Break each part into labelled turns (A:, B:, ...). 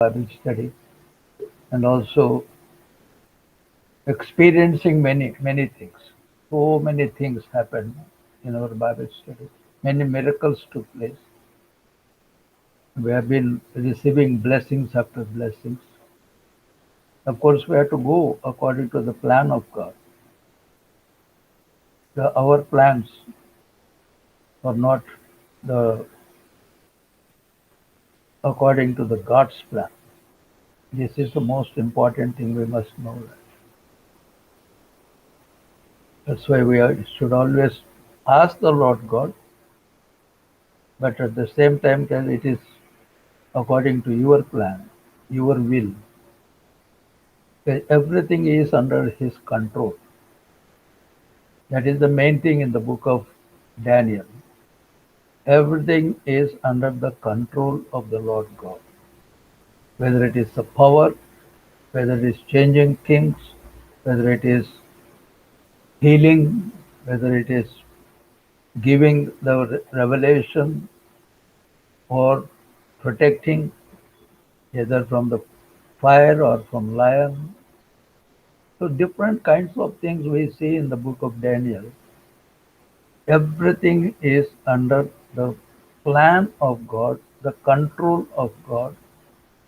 A: Bible study, and also experiencing many things. So many things happened in our Bible study. Many miracles took place. We have been receiving blessings after blessings. Of course, we have to go according to the plan of God. Our plans are not the according to the God's plan. This is the most important thing we must know. That's why should always ask the Lord God, but at the same time tell it is according to your plan, your will. Everything is under His control. That is the main thing in the book of Daniel. Everything is under the control of the Lord God. Whether it is the power, whether it is changing things, whether it is healing, whether it is giving the revelation or protecting either from the fire or from lion. So different kinds of things we see in the book of Daniel. Everything is under the plan of God, the control of God,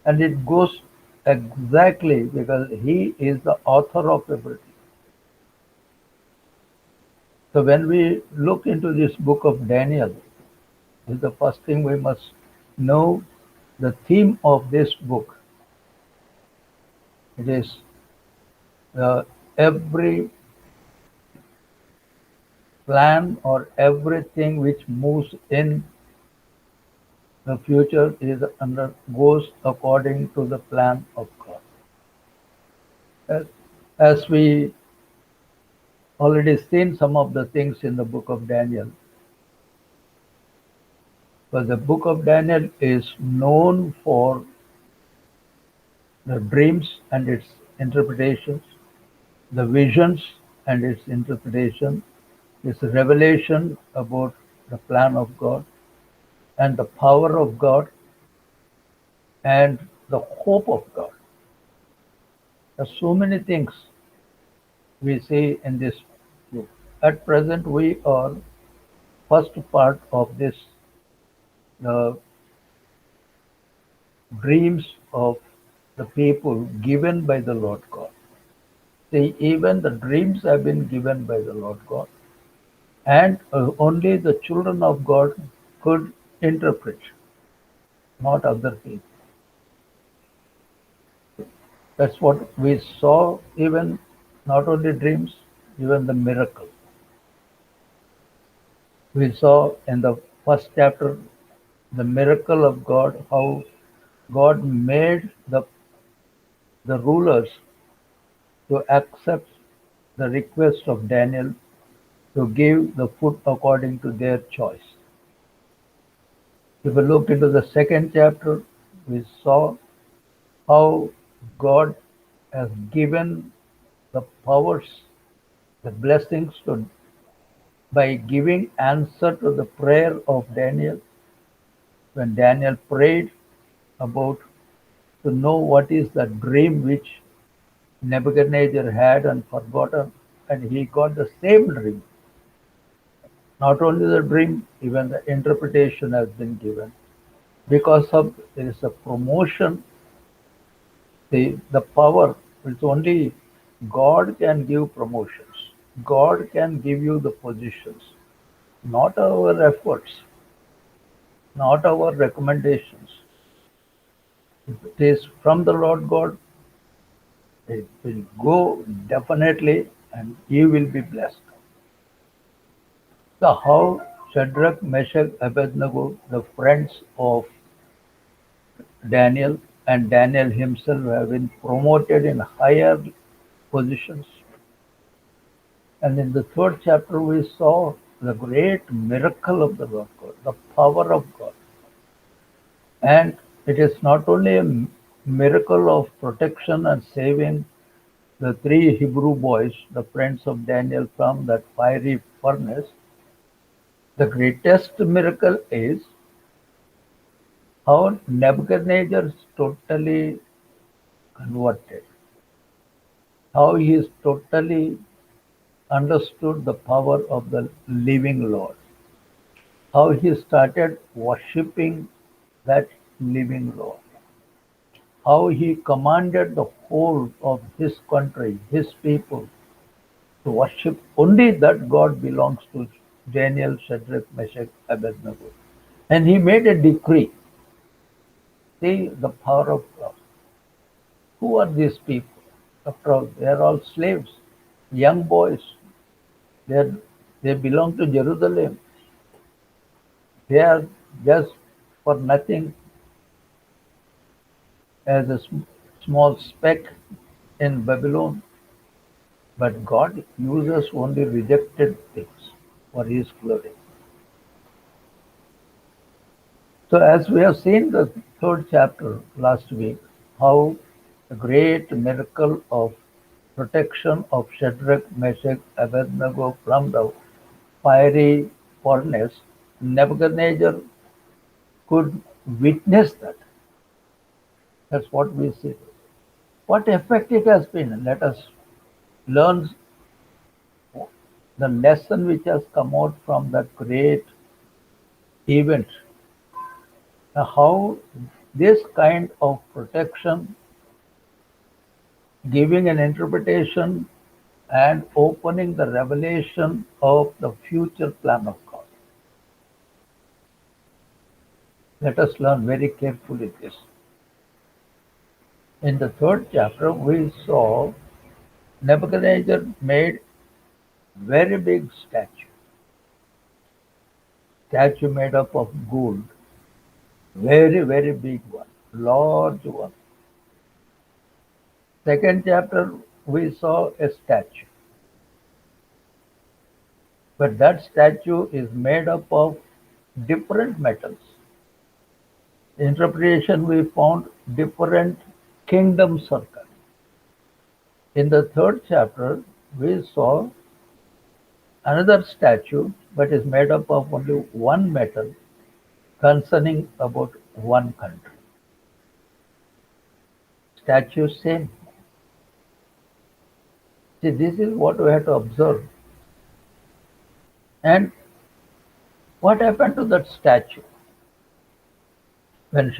A: and it goes exactly because He is the author of everything. So when we look into this book of Daniel, this is the first thing we must know the theme of this book. It is every plan or everything which moves in the future is goes according to the plan of God. As, as we already seen some of the things in the book of Daniel, but the book of Daniel is known for the dreams and its interpretations, the visions and its interpretation, its revelation about the plan of God and the power of God and the hope of God. There are so many things we see in this book. At present, we are first part of this uh, dreams of the people given by the Lord God. See, even the dreams have been given by the Lord God, and only the children of God could interpret, not other people. That's what we saw, even not only dreams, even the miracle. We saw in the first chapter the miracle of God, how God made the rulers to accept the request of Daniel to give the food according to their choice. If we looked into the second chapter, we saw how God has given the powers, the blessings to by giving answer to the prayer of Daniel when Daniel prayed about to know what is the dream which Nebuchadnezzar had and forgotten, and he got the same dream. Not only the dream, even the interpretation has been given. Because of there is a promotion, the power, it's only God can give promotions. God can give you the positions, not our efforts, not our recommendations. If it is from the Lord God, it will go definitely and you will be blessed. So how Shadrach, Meshach, Abednego, the friends of Daniel and Daniel himself have been promoted in higher positions. And in the third chapter, we saw the great miracle of the Lord God, the power of God. And it is not only a miracle of protection and saving the three Hebrew boys, the friends of Daniel, from that fiery furnace. The greatest miracle is how Nebuchadnezzar is totally converted, how he is totally understood the power of the living Lord, how he started worshipping that living Lord, how he commanded the whole of his country, his people, to worship only that God belongs to Daniel, Shadrach, Meshach, Abednego. And he made a decree. See the power of God. Who are these people? After all, they are all slaves, young boys. They, are, they belong to Jerusalem. They are just for nothing as a small speck in Babylon. But God uses only rejected things for His glory. So, as we have seen the third chapter last week, how the great miracle of protection of Shadrach, Meshach, Abednego from the fiery furnace, Nebuchadnezzar could witness that. That's what we see. What effect it has been? Let us learn the lesson which has come out from that great event. How this kind of protection, giving an interpretation and opening the revelation of the future plan of God. Let us learn very carefully this. In the third chapter, we saw Nebuchadnezzar made very big statue made up of gold, very, very big one, large one. Second chapter, we saw a statue, but that statue is made up of different metals. Interpretation we found different kingdom circle. In the third chapter, we saw another statue, but is made up of only one metal concerning about one country. Statue same. See, this is what we have to observe. And what happened to that statue? When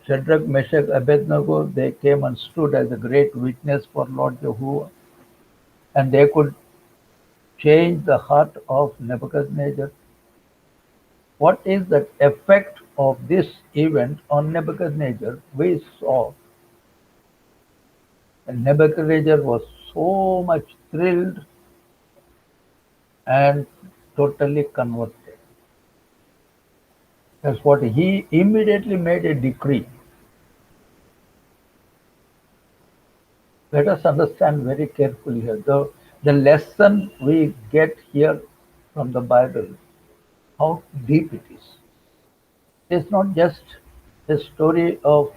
A: Shadrach, Meshach, Abednego, they came and stood as a great witness for Lord Jehovah, and they could change the heart of Nebuchadnezzar. What is the effect of this event on Nebuchadnezzar? We saw and Nebuchadnezzar was so much thrilled and totally converted. That's what he immediately made a decree. Let us understand very carefully here. The lesson we get here from the Bible, how deep it is. It's not just a story of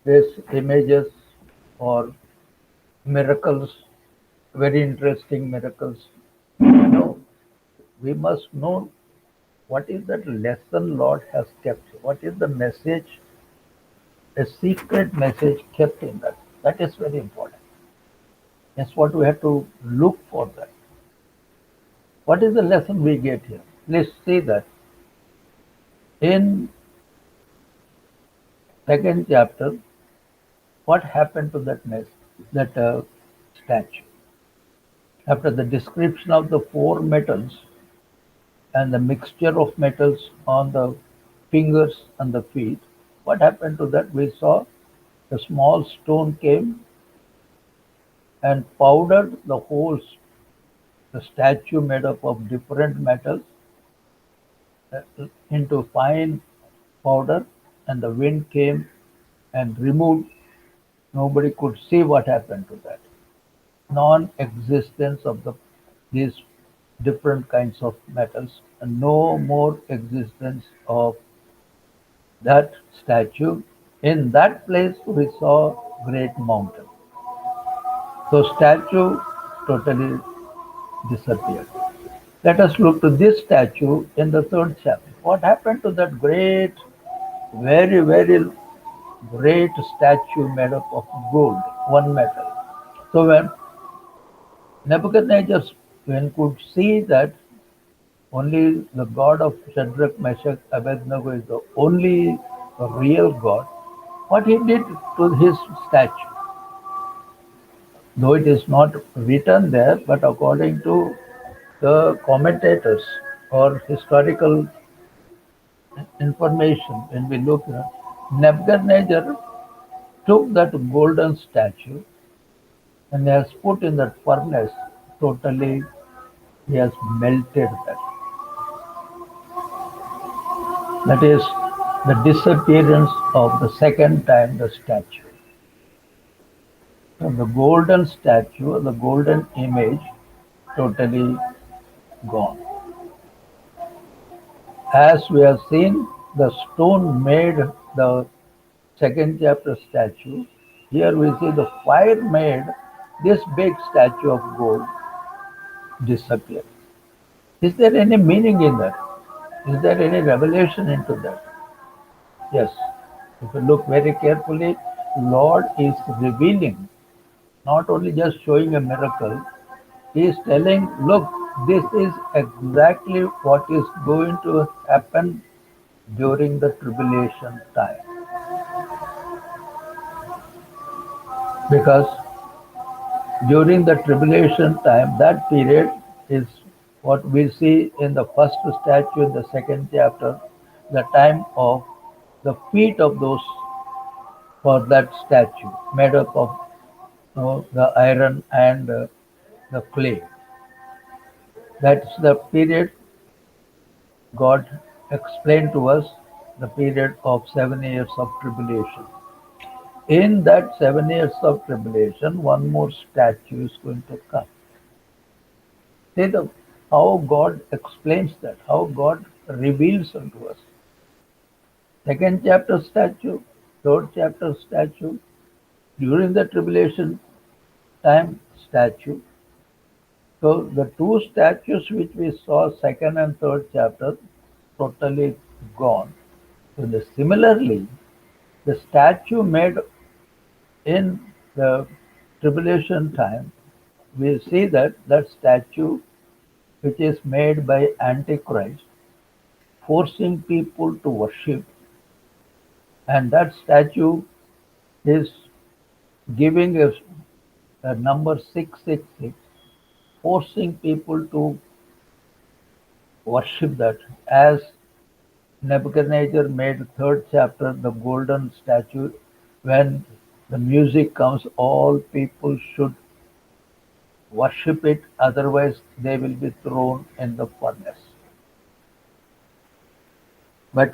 A: these images or miracles, very interesting miracles. No, we must know what is that lesson Lord has kept. What is the message, a secret message kept in that. That is very important. That's what we have to look for that. What is the lesson we get here? Let's see that in second chapter, what happened to that statue? After the description of the four metals and the mixture of metals on the fingers and the feet, what happened to that? We saw a small stone came and powdered the statue made up of different metals uh, into fine powder, and the wind came and removed. Nobody could see what happened to that. Non-existence of these different kinds of metals, and no more existence of that statue. In that place, we saw great mountain. So statue totally disappeared. Let us look to this statue in the third chapter. What happened to that great very, very great statue made up of gold, one metal. So when Nebuchadnezzar when could see that only the God of Shadrach, Meshach, Abednego is the only real God, what he did to his statue, though it is not written there, but according to the commentators or historical information, when we look at Nebuchadnezzar took that golden statue and has put in that furnace totally, he has melted that. That is the disappearance of the second time the statue. So the golden statue, the golden image, totally gone. As we have seen, the stone made the second chapter statue. Here we see the fire made this big statue of gold disappear. Is there any meaning in that? Is there any revelation into that? Yes. If you look very carefully, Lord is revealing, not only just showing a miracle, He is telling, look, this is exactly what is going to happen during the tribulation time. Because during the tribulation time, that period is what we see in the first statue in the second chapter, the time of the feet of those for that statue made up of the iron and the clay. That's the period God explained to us, the period of 7 years of tribulation. In that 7 years of tribulation, one more statue is going to come. See how God explains that, how God reveals unto us. Second chapter statue, third chapter statue, during the tribulation time statue. So the two statues which we saw, second and third chapter, totally gone. So similarly, the statue made in the tribulation time, we see that that statue which is made by Antichrist, forcing people to worship, and that statue is giving us a number 666, forcing people to worship that, as Nebuchadnezzar made third chapter the golden statue. When the music comes, all people should worship it, otherwise they will be thrown in the furnace. But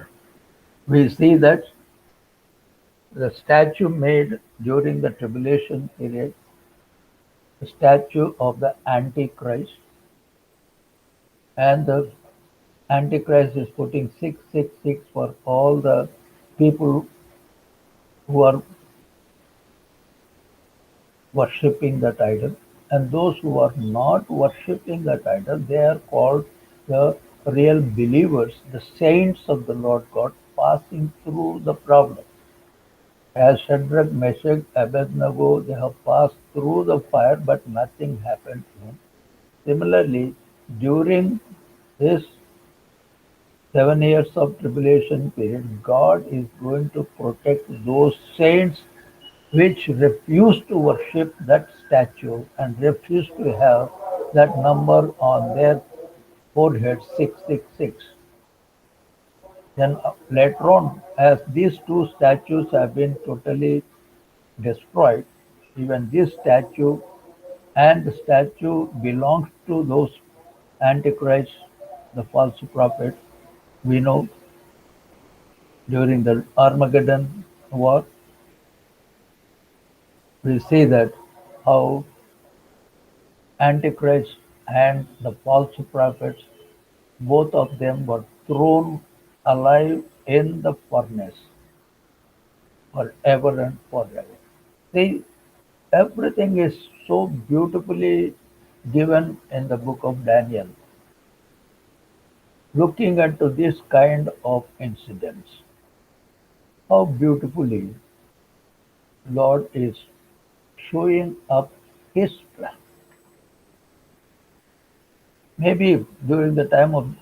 A: we see that the statue made during the tribulation period, the statue of the Antichrist, and the Antichrist is putting 666 for all the people who are worshipping that idol. And those who are not worshipping that idol, they are called the real believers, the saints of the Lord God, passing through the problem. As Shadrach, Meshach, Abednego, they have passed through the fire, but nothing happened to them. Similarly, during this 7 years of tribulation period, God is going to protect those saints which refuse to worship that statue and refuse to have that number on their forehead 666. Then later on, as these two statues have been totally destroyed, even this statue and the statue belongs to those antichrists, the false prophet. We know during the Armageddon war, we see that how Antichrist and the false prophets, both of them were thrown alive in the furnace forever and forever. See, everything is so beautifully given in the book of Daniel, looking into this kind of incidents. how beautifully Lord is showing up His plan. Maybe during the time of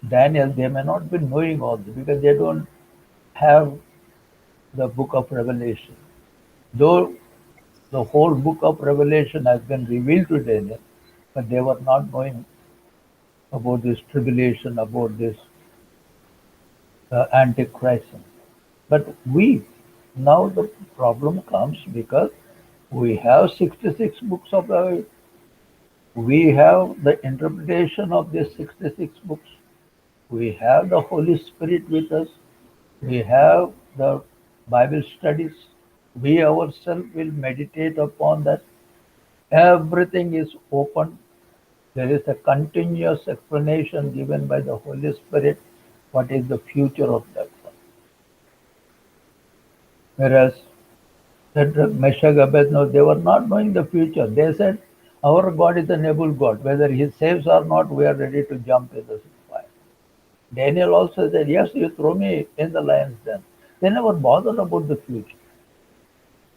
A: Daniel, they may not be knowing all this because they don't have the book of Revelation. Though the whole book of Revelation has been revealed to Daniel, but they were not knowing about this tribulation, about this antichrist. But now the problem comes because we have 66 books of the Bible. We have the interpretation of these 66 books. We have the Holy Spirit with us. We have the Bible studies. We ourselves will meditate upon that. Everything is open. There is a continuous explanation given by the Holy Spirit what is the future of that one. Whereas Shadrach, Meshach, Abednego, they were not knowing the future. They said, our God is an able God. Whether He saves or not, we are ready to jump in the fire. Daniel also said, yes, you throw me in the lion's den. They never bothered about the future.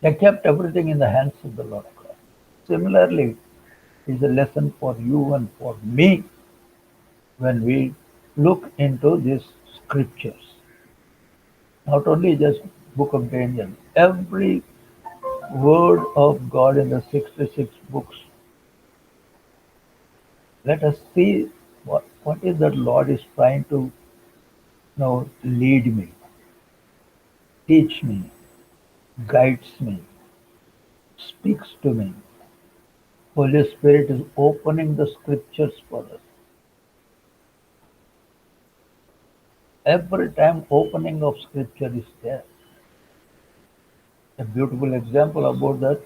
A: They kept everything in the hands of the Lord God. Similarly, is a lesson for you and for me when we look into these scriptures. Not only just book of Daniel, every word of God in the 66 books. Let us see what is that Lord is trying to lead me, teach me, guides me, speaks to me. Holy Spirit is opening the scriptures for us. Every time opening of scripture is there. A beautiful example about that,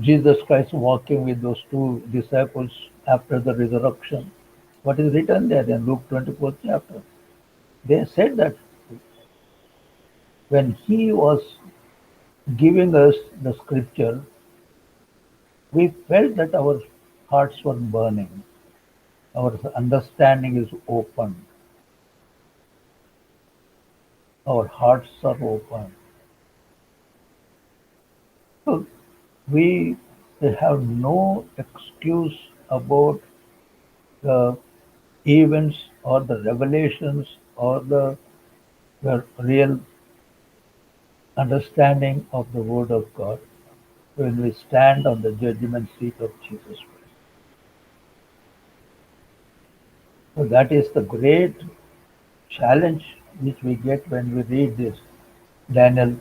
A: Jesus Christ walking with those two disciples after the resurrection. What is written there in Luke 24th chapter? They said that when he was giving us the scripture, we felt that our hearts were burning, our understanding is open, our hearts are open. So we have no excuse about the events or the revelations or the real understanding of the Word of God when we stand on the judgment seat of Jesus Christ. So that is the great challenge which we get when we read this Daniel,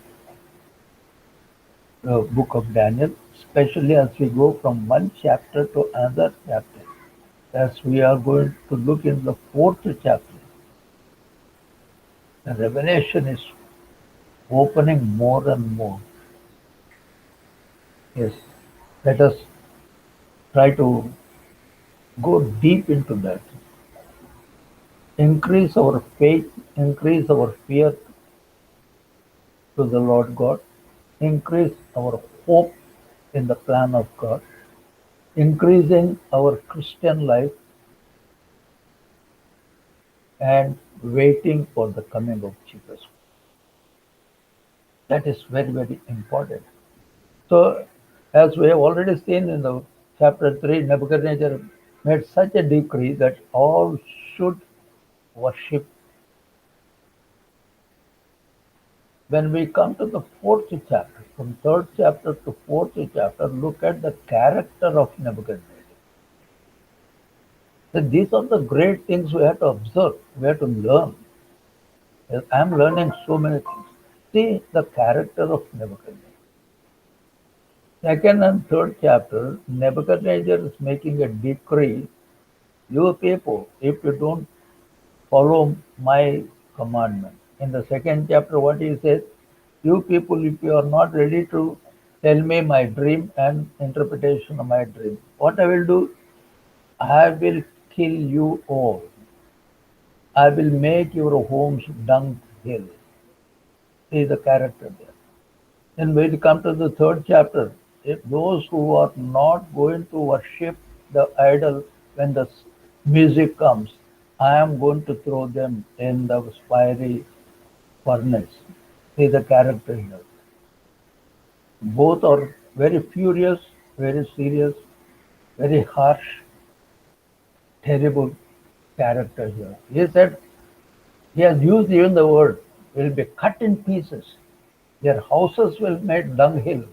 A: book of Daniel, especially as we go from one chapter to another chapter. As we are going to look in the fourth chapter, the revelation is opening more and more. Yes, let us try to go deep into that. Increase our faith, increase our fear to the Lord God, increase our hope in the plan of God, increasing our Christian life and waiting for the coming of Jesus. That is very, very important. So, as we have already seen in the chapter 3, Nebuchadnezzar made such a decree that all should worship. When we come to the fourth chapter, from third chapter to fourth chapter, look at the character of Nebuchadnezzar. So these are the great things we have to observe, we have to learn. Yes, I'm learning so many things. See the character of Nebuchadnezzar. Second and third chapter, Nebuchadnezzar is making a decree. You people, if you don't follow my commandment. In the second chapter, what he says, you people, if you are not ready to tell me my dream and interpretation of my dream, what I will do, I will kill you all. I will make your homes dunghill. See the character there. Then when we come to the third chapter, if those who are not going to worship the idol when the music comes, I am going to throw them in the fiery furnace. See the character here. Both are very furious, very serious, very harsh, terrible character here. He said, he has used even the word, will be cut in pieces. Their houses will be made dunghill.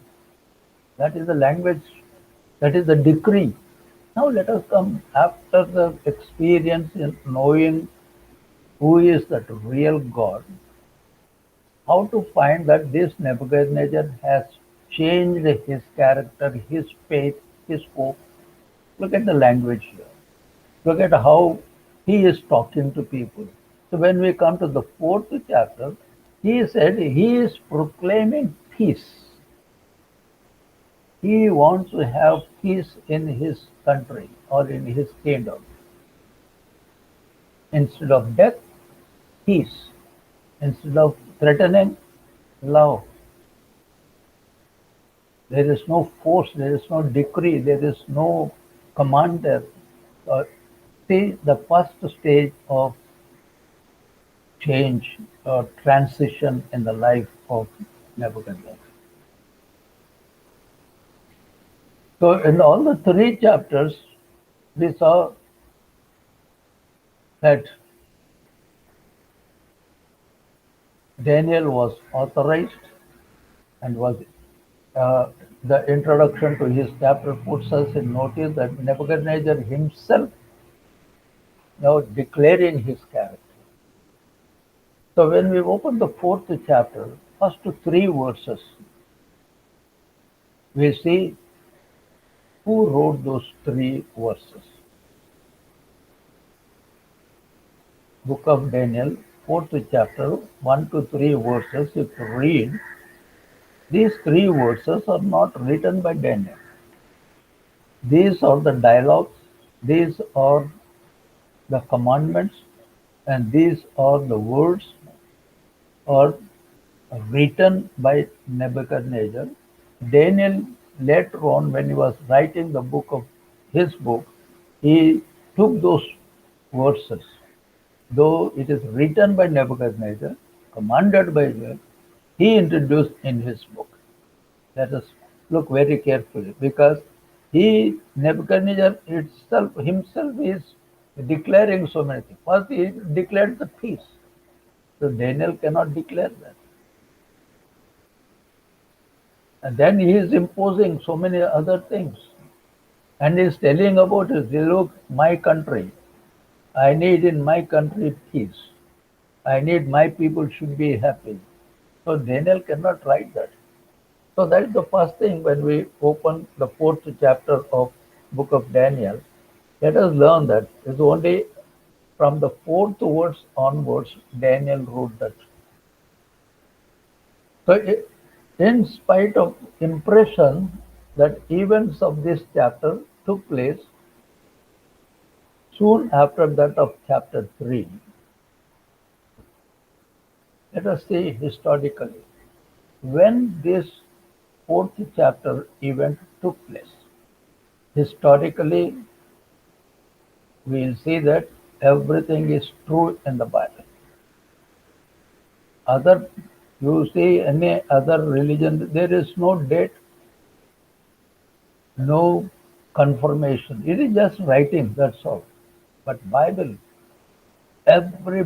A: That is the language, that is the decree. Now let us come after the experience in knowing who is that real God, how to find that this Nebuchadnezzar has changed his character, his faith, his hope. Look at the language here. Look at how he is talking to people. So when we come to the fourth chapter, he said he is proclaiming peace. He wants to have peace in his country or in his kingdom. Instead of death, peace. Instead of threatening, love. There is no force, there is no decree, there is no command there. See the first stage of change or transition in the life of Nebuchadnezzar. So in all the three chapters, we saw that Daniel was authorized and was the introduction to his chapter puts us in notice that Nebuchadnezzar himself now declaring his character. So when we open the fourth chapter, first three verses, we see who wrote those three verses. Book of Daniel, fourth chapter, 1 to 3 verses, if you read, these three verses are not written by Daniel. These are the dialogues, these are the commandments, and these are the words are written by Nebuchadnezzar. Daniel later on, when he was writing the book of his book, he took those verses, though it is written by Nebuchadnezzar, commanded by him, he introduced in his book. Let us look very carefully because he, Nebuchadnezzar itself, himself is declaring so many things. First, he declared the peace. So Daniel cannot declare that. And then he is imposing so many other things. And he is telling about it. Look, my country. I need in my country peace. I need my people should be happy. So Daniel cannot write that. So that is the first thing when we open the fourth chapter of book of Daniel. Let us learn that it's only from the fourth verse onwards Daniel wrote that. So in spite of impression that events of this chapter took place soon after that of chapter 3, let us see historically when this fourth chapter event took place. Historically, we will see that everything is true in the Bible. Other, you see any other religion, there is no date, no confirmation. It is just writing, that's all. But Bible, every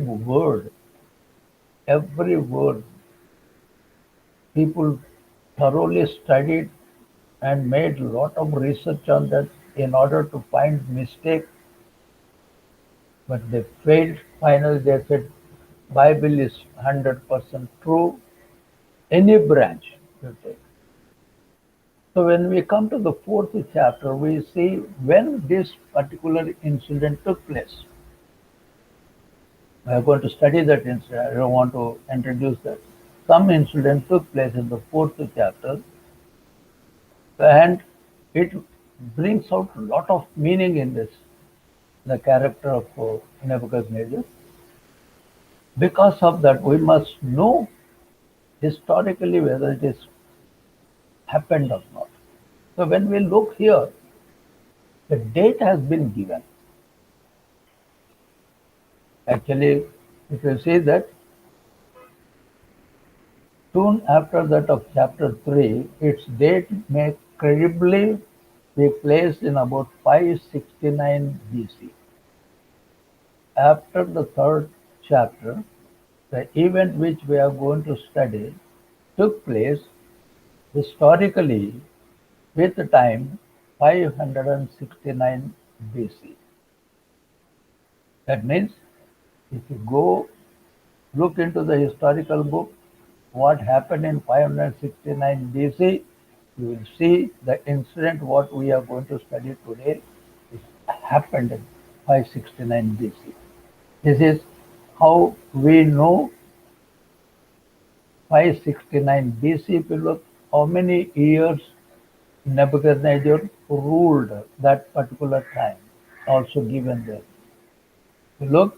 A: every word, people thoroughly studied and made a lot of research on that in order to find mistake, but they failed. Finally, they said Bible is 100% true. Any branch you take. So when we come to the fourth chapter, we see when this particular incident took place. We are going to study that incident. I don't want to introduce that. Some incident took place in the fourth chapter, and it brings out a lot of meaning in this, the character of Nebuchadnezzar. Because of that, we must know historically whether it is happened or not. So when we look here, the date has been given. Actually, if you see that Soon after that of chapter 3, its date may credibly be placed in about 569 BC. After the third chapter, the event which we are going to study took place historically with the time 569 BC. That means if you go look into the historical book, what happened in 569 BC, you will see the incident what we are going to study today is happened in 569 BC. This is how we know 569 BC. If you look how many years Nebuchadnezzar ruled that particular time, also given there. You look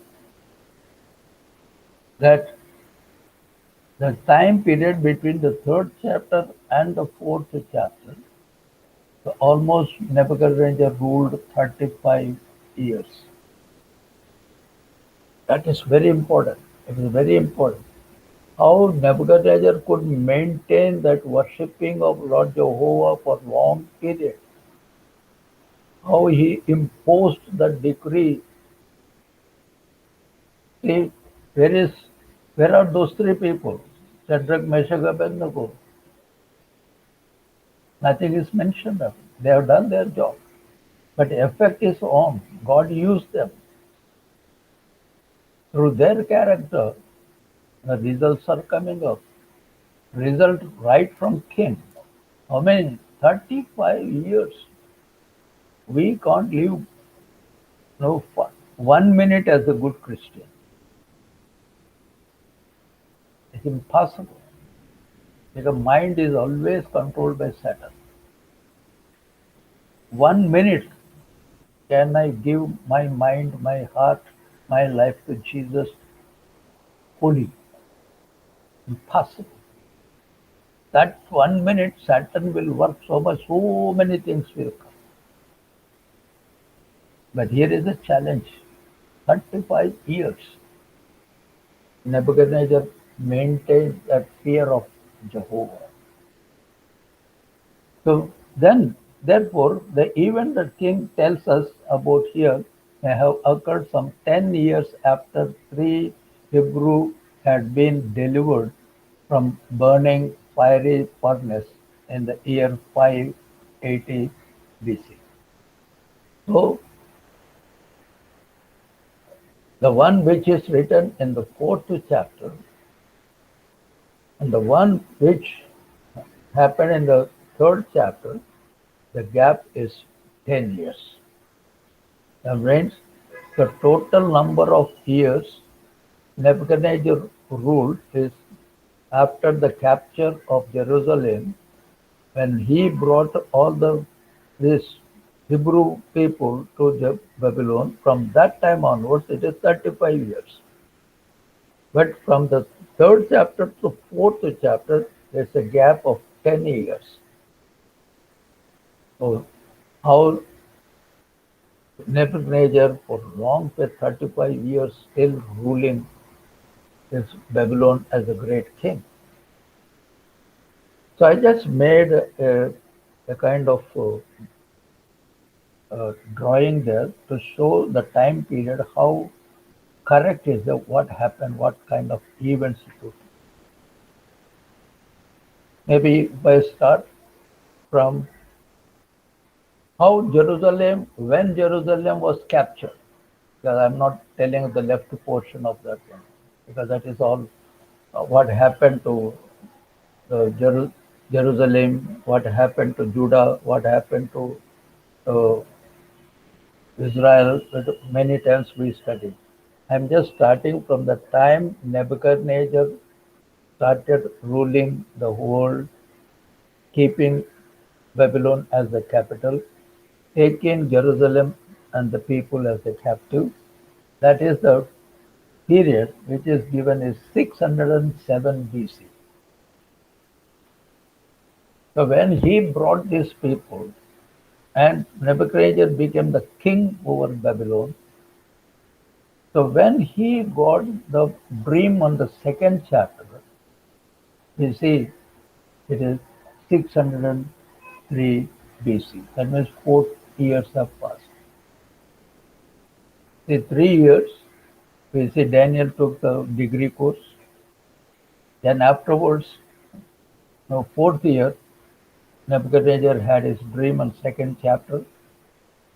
A: that the time period between the third chapter and the fourth chapter, the almost Nebuchadnezzar ruled 35 years. That is very important. It is very important. How Nebuchadnezzar could maintain that worshipping of Lord Jehovah for long period. How he imposed the decree. See, where is where are those three people? Shadrach, Meshach, Abednego. Nothing is mentioned of it. They have done their job. But the effect is on. God used them. Through their character, the results are coming up. Result right from king. How many? 35 years. We can't live no 1 minute as a good Christian. It's impossible. Because mind is always controlled by Satan. 1 minute can I give my mind, my heart, my life to Jesus fully? Impossible. That 1 minute Satan will work so much, so many things will come. But here is a challenge. 35 years Nebuchadnezzar maintained that fear of Jehovah. So then, therefore, the event the king tells us about here may have occurred some 10 years after three Hebrew had been delivered from burning fiery furnace in the year 580 BC. So, the one which is written in the fourth chapter and the one which happened in the third chapter, the gap is 10 years. That means the total number of years Nebuchadnezzar ruled is after the capture of Jerusalem, when he brought all these Hebrew people to Babylon. From that time onwards, it is 35 years. But from the third chapter to fourth chapter, there's a gap of 10 years. So, how Nebuchadnezzar for long for 35 years still ruling this Babylon as a great king. So I just made a kind of drawing there to show the time period, how correct is the what happened, what kind of events it took. Maybe if I start from how Jerusalem, when Jerusalem was captured, because I'm not telling the left portion of that one, because that is all what happened to Jerusalem, what happened to Judah, what happened to uh, Israel, that many times we studied. I'm just starting from the time Nebuchadnezzar started ruling the world, keeping Babylon as the capital, taking Jerusalem and the people as a captive. That is the period which is given as 607 BC. So when he brought these people and Nebuchadnezzar became the king over Babylon, so when he got the dream on the second chapter, We see it is 603 BC. That means 4 years have passed. See, 3 years, we see Daniel took the degree course. Then afterwards, no, fourth year, Nebuchadnezzar had his dream and second chapter.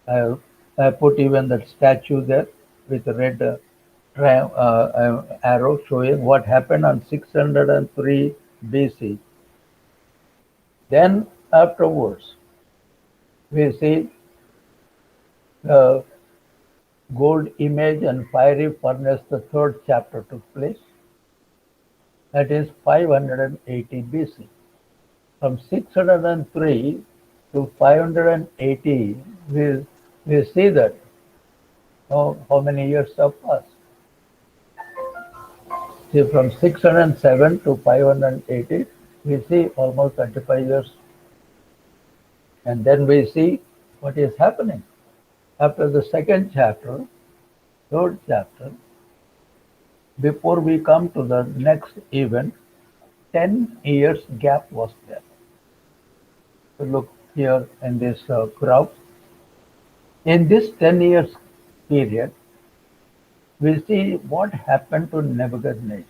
A: I, I put even that statue there with a red arrow showing what happened on 603 BC. Then afterwards, we see the gold image and fiery furnace, the third chapter took place. That is 580 BC. From 603 to 580, we see that how many years have passed. See, from 607 to 580, we see almost 35 years. And then we see what is happening. After the second chapter, third chapter, before we come to the next event, 10 years gap was there. So look here in this graph. In this 10 years period, we see what happened to Nebuchadnezzar.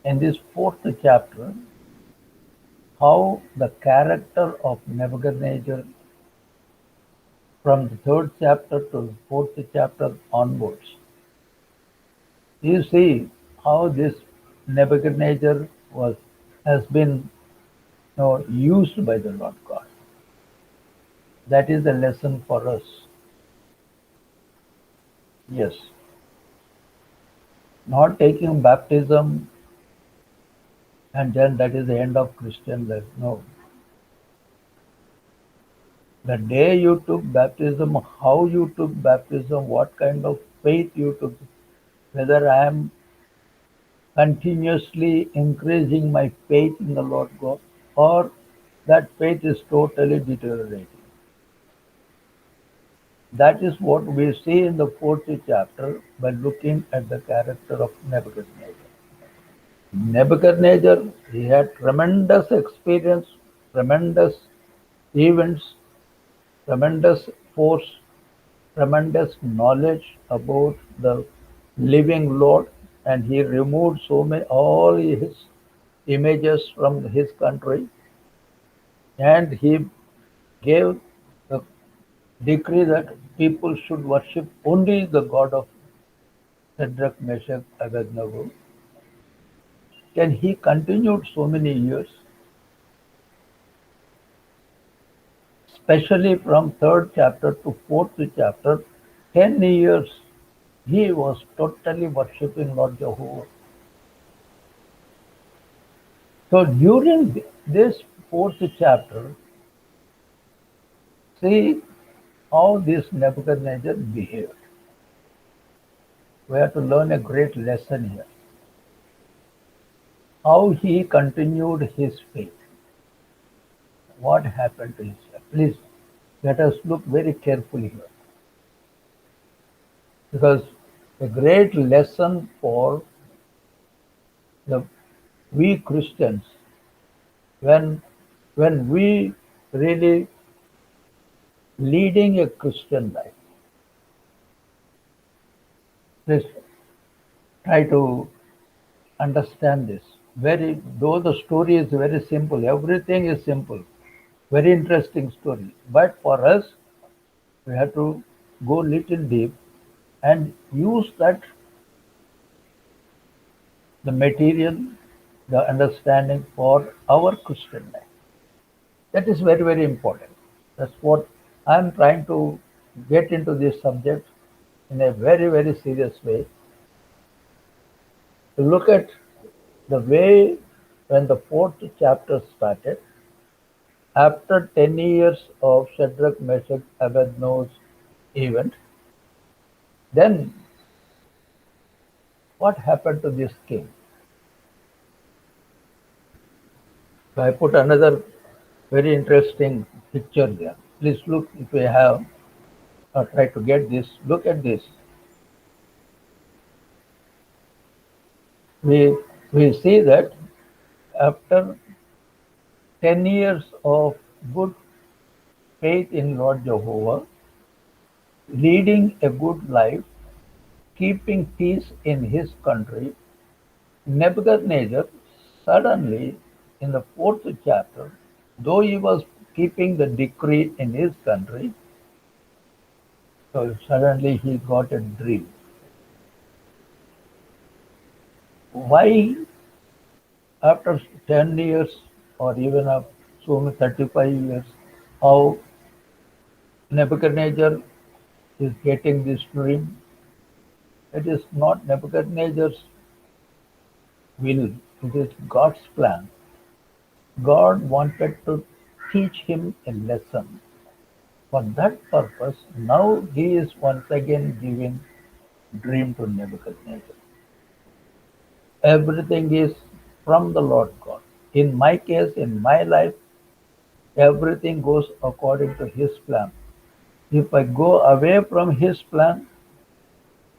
A: In this fourth chapter, how the character of Nebuchadnezzar from the third chapter to the fourth chapter onwards. You see how this Nebuchadnezzar has been used by the Lord God. That is the lesson for us. Yes. Not taking baptism and then that is the end of Christian life. No. The day you took baptism, how you took baptism, what kind of faith you took, whether I am continuously increasing my faith in the Lord God or that faith is totally deteriorating. That is what we see in the fourth chapter by looking at the character of Nebuchadnezzar. Nebuchadnezzar, he had tremendous experience, tremendous events, tremendous force, tremendous knowledge about the living Lord, and he removed so many all his images from his country, and he gave the decree that people should worship only the God of Shadrach, Meshach, Abednego. And he continued so many years, especially from third chapter to fourth chapter, 10 years he was totally worshipping Lord Jehovah. So during this fourth chapter, see how this Nebuchadnezzar behaved. We have to learn a great lesson here. How he continued his faith. What happened to his life? Please let us look very carefully here. Because a great lesson for the we Christians when we really leading a Christian life. Please try to understand this. Though the story is very simple, everything is simple, very interesting story. But for us, we have to go little deep and use that the material, the understanding for our Christian life. That is very, very important. That's what I'm trying to get into this subject in a very, very serious way. To look at the way when the fourth chapter started, after 10 years of Shadrach, Meshach, Abednego's event, then what happened to this king? So I put another very interesting picture there. Please look if you have, or try to get this. Look at this. We see that after 10 years of good faith in Lord Jehovah, leading a good life, keeping peace in his country, Nebuchadnezzar suddenly, in the fourth chapter, though he was keeping the decree in his country, so suddenly he got a dream. Why, after 10 years or even up so 35 years, how Nebuchadnezzar is getting this dream? It is not Nebuchadnezzar's will, it is God's plan. God wanted to teach him a lesson. For that purpose, now he is once again giving dream to Nebuchadnezzar. Everything is from the Lord God. In my case, in my life, everything goes according to his plan. If I go away from his plan,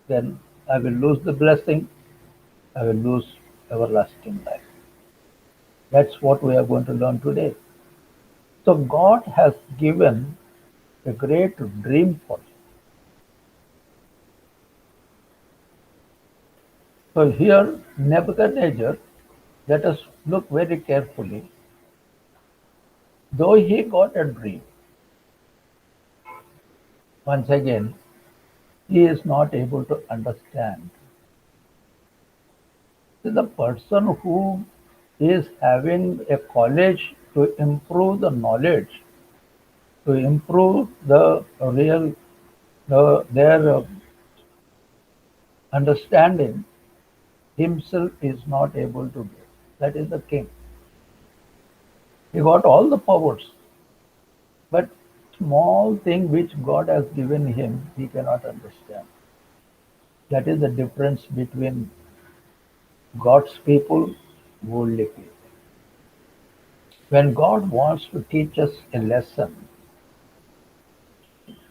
A: then I will lose the blessing, I will lose everlasting life. That's what we are going to learn today. So God has given a great dream for you. So here Nebuchadnezzar, let us look very carefully. Though he got a dream, once again, he is not able to understand. The person who is having a college to improve the knowledge, to improve the real their understanding, himself is not able to do. That is the king. He got all the powers, but small thing which God has given him, he cannot understand. That is the difference between God's people, worldly people. When God wants to teach us a lesson,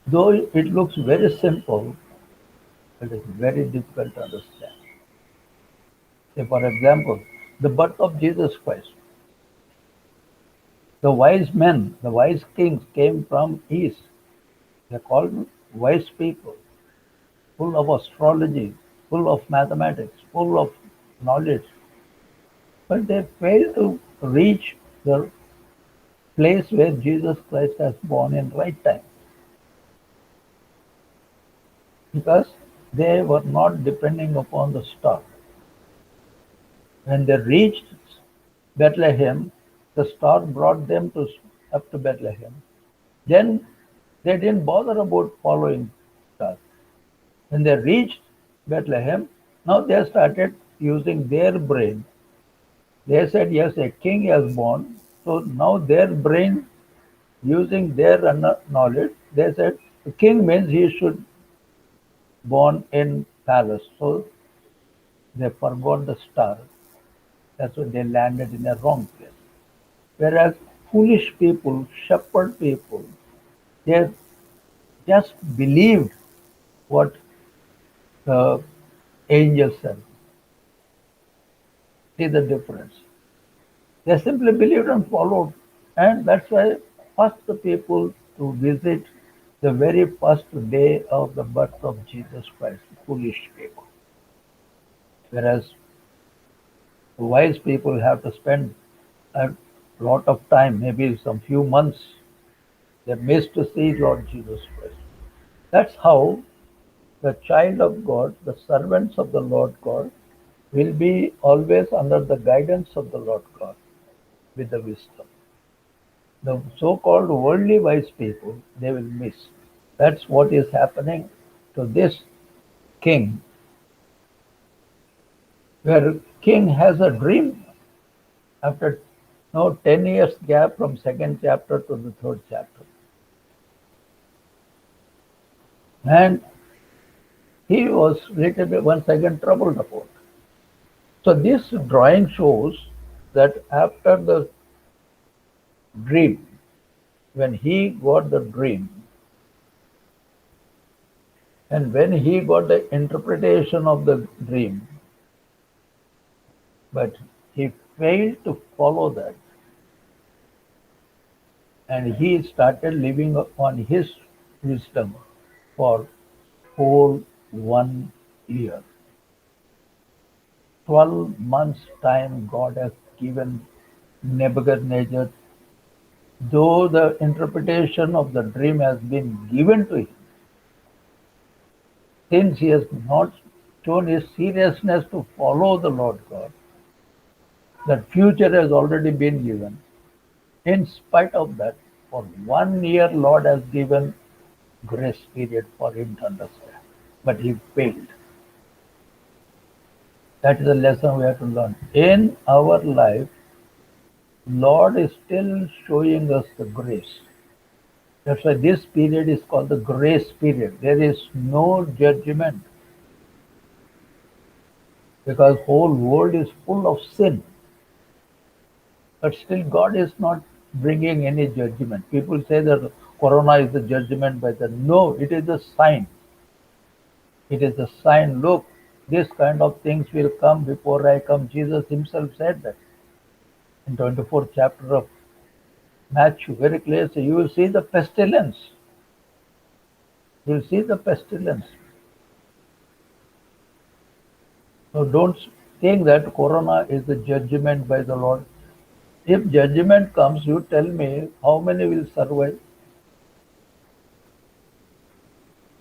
A: though it looks very simple, it is very difficult to understand. Say, for example, the birth of Jesus Christ. The wise men, the wise kings came from east. They are called wise people, full of astrology, full of mathematics, full of knowledge. But they failed to reach the place where Jesus Christ has born in right time because they were not depending upon the star. When they reached Bethlehem, the star brought them up to Bethlehem. Then they didn't bother about following star. When they reached Bethlehem, now they started using their brain. They said, yes, a king has born. So now their brain, using their knowledge, they said, the king means he should born in palace. So they forgot the star. That's why they landed in a wrong place. Whereas foolish people, shepherd people, they just believed what the angel said. See the difference. They simply believed and followed. And that's why first the people to visit the very first day of the birth of Jesus Christ, foolish people. Whereas wise people have to spend a lot of time, maybe some few months, they missed to see Lord Jesus Christ. That's how the child of God, the servants of the Lord God, will be always under the guidance of the Lord God with the wisdom. The so-called worldly wise people, they will miss. That's what is happening to this king, where king has a dream after 10 years gap from second chapter to the third chapter. And he was little bit once again troubled about. So this drawing shows that after the dream, when he got the dream, and when he got the interpretation of the dream, But he failed to follow that, and he started living on his wisdom for whole 1 year. 12 months time God has given Nebuchadnezzar, though the interpretation of the dream has been given to him, since he has not shown his seriousness to follow the Lord God, that future has already been given. In spite of that, for 1 year, Lord has given grace period for him to understand. But he failed. That is a lesson we have to learn. In our life, Lord is still showing us the grace. That's why this period is called the grace period. There is no judgment because whole world is full of sin. But still God is not bringing any judgment. People say that Corona is the judgment by the no, it is a sign. It is a sign. Look, this kind of things will come before I come. Jesus himself said that in 24th chapter of Matthew, very clearly. You will see the pestilence. You will see the pestilence. So don't think that Corona is the judgment by the Lord. If judgment comes, you tell me how many will survive.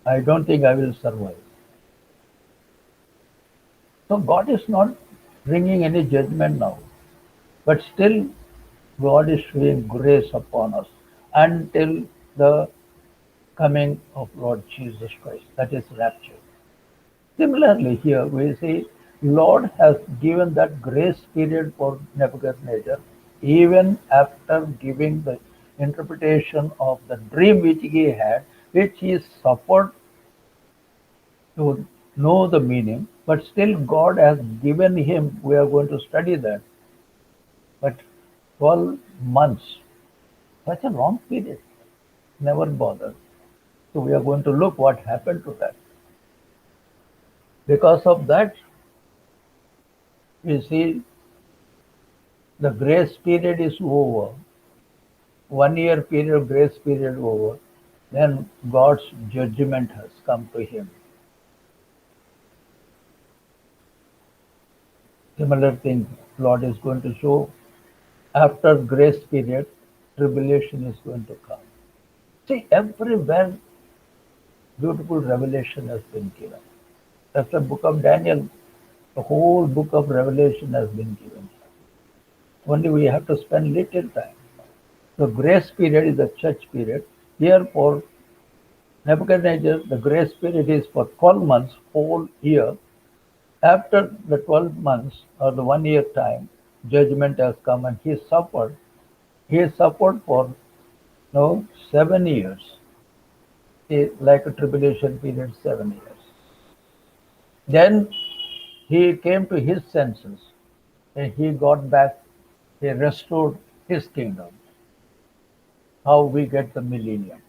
A: I don't think I will survive. So God is not bringing any judgment now. But still, God is showing grace upon us until the coming of Lord Jesus Christ. That is rapture. Similarly, here we see Lord has given that grace period for Nebuchadnezzar even after giving the interpretation of the dream which he had, which he suffered to know the meaning, but still God has given him, we are going to study that, but 12 months, such a long period, never bothered. So we are going to look what happened to that. Because of that, we see the grace period is over. 1 year period, grace period over. Then God's judgment has come to him. Similar thing, Lord is going to show after grace period, tribulation is going to come. See, everywhere beautiful revelation has been given. That's the book of Daniel. The whole book of Revelation has been given. Only we have to spend little time. The grace period is the church period. Here for Nebuchadnezzar, the grace period is for 12 months, whole year. After the 12 months or the 1 year time, judgment has come and he suffered. He suffered for 7 years, like a tribulation period, 7 years. Then he came to his senses and he got back, he restored his kingdom. How we get the millennium.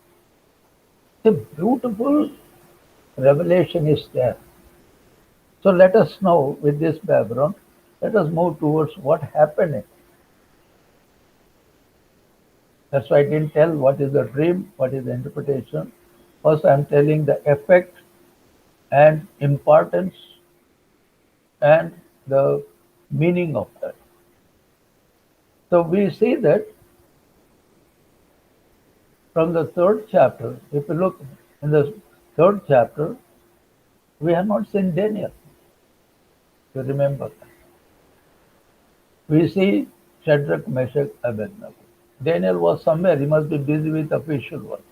A: The beautiful revelation is there. So let us know with this background, let us move towards what happened. That's why I didn't tell what is the dream, what is the interpretation. First, I'm telling the effect and importance and the meaning of that. So we see that from the third chapter, if you look in the third chapter, we have not seen Daniel. You remember that. We see Shadrach, Meshach, Abednego. Daniel was somewhere, he must be busy with official work.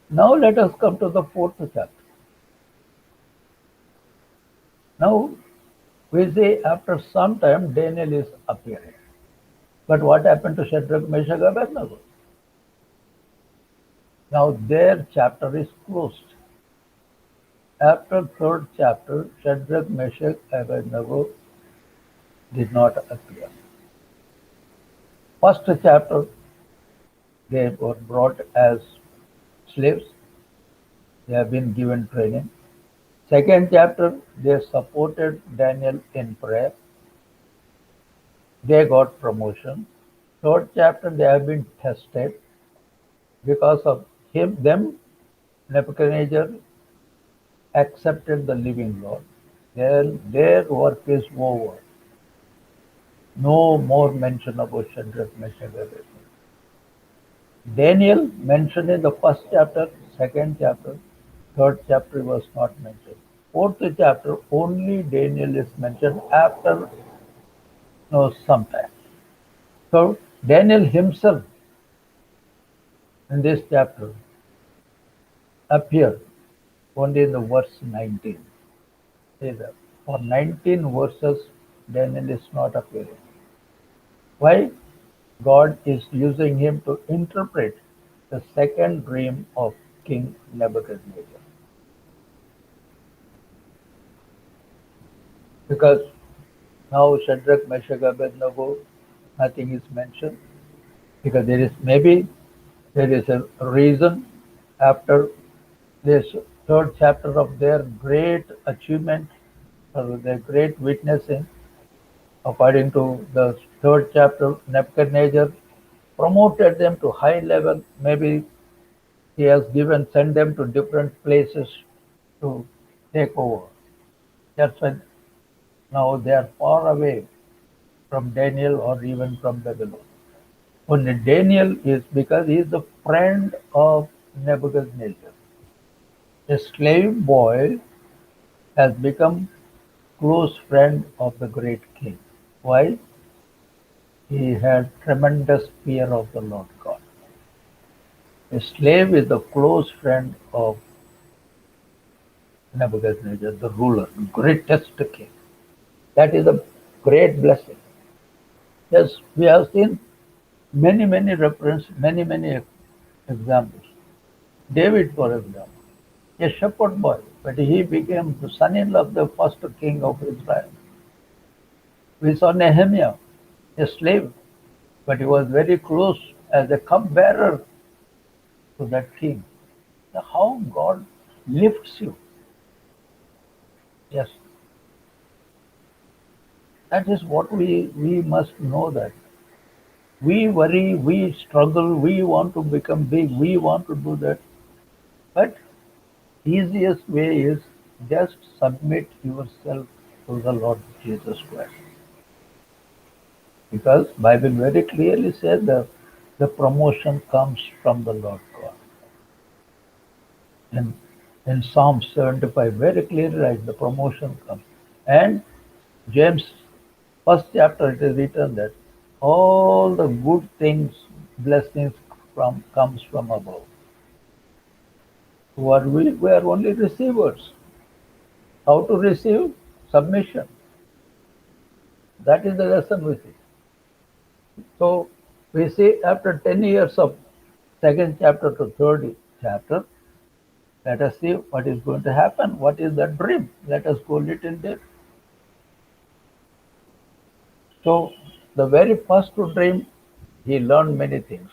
A: Now let us come to the fourth chapter. Now we see after some time Daniel is appearing. But what happened to Shadrach, Meshach, Abednego? Now their chapter is closed. After third chapter, Shadrach, Meshach, Abednego did not appear. First chapter, they were brought as slaves. They have been given training. Second chapter, they supported Daniel in prayer. they got promotion. Third chapter, they have been tested. Because of them, Nebuchadnezzar accepted the living Lord. Their work is over. No more mention about Shadrach, Meshach, and Abednego. Daniel mentioned in the first chapter, second chapter, third chapter was not mentioned. Fourth chapter, only Daniel is mentioned after some time. So Daniel himself in this chapter appeared only in the verse 19. See that for 19 verses, Daniel is not appearing. Why? God is using him to interpret the second dream of King Nebuchadnezzar. Because now Shadrach, Meshach, Abednego, nothing is mentioned. Because there is a reason after this third chapter of their great achievement or their great witnessing. According to the third chapter, Nebuchadnezzar promoted them to high level. Maybe he has given sent them to different places to take over. That's why now they are far away from Daniel or even from Babylon. Only Daniel is because he is the friend of Nebuchadnezzar. A slave boy has become close friend of the great king. Why? He had tremendous fear of the Lord God. A slave is the close friend of Nebuchadnezzar, the ruler, greatest king. That is a great blessing. Yes, we have seen many references, many examples. David, for example, a shepherd boy, but he became the son-in-law of the first king of Israel. We saw Nehemiah, a slave, but he was very close as a cupbearer to that king. How God lifts you. Yes, that is what we must know that. We worry, we struggle, we want to become big, we want to do that. But easiest way is just submit yourself to the Lord Jesus Christ. Because Bible very clearly says that the promotion comes from the Lord God. And in Psalm 75, very clearly writes the promotion comes. And James first chapter it is written that all the good things, blessings comes from above. Who are we? We are only receivers. How to receive? Submission. That is the lesson we see. So we see after 10 years of second chapter to third chapter, let us see what is going to happen. What is the dream? Let us go little deep. So the very first dream, he learned many things.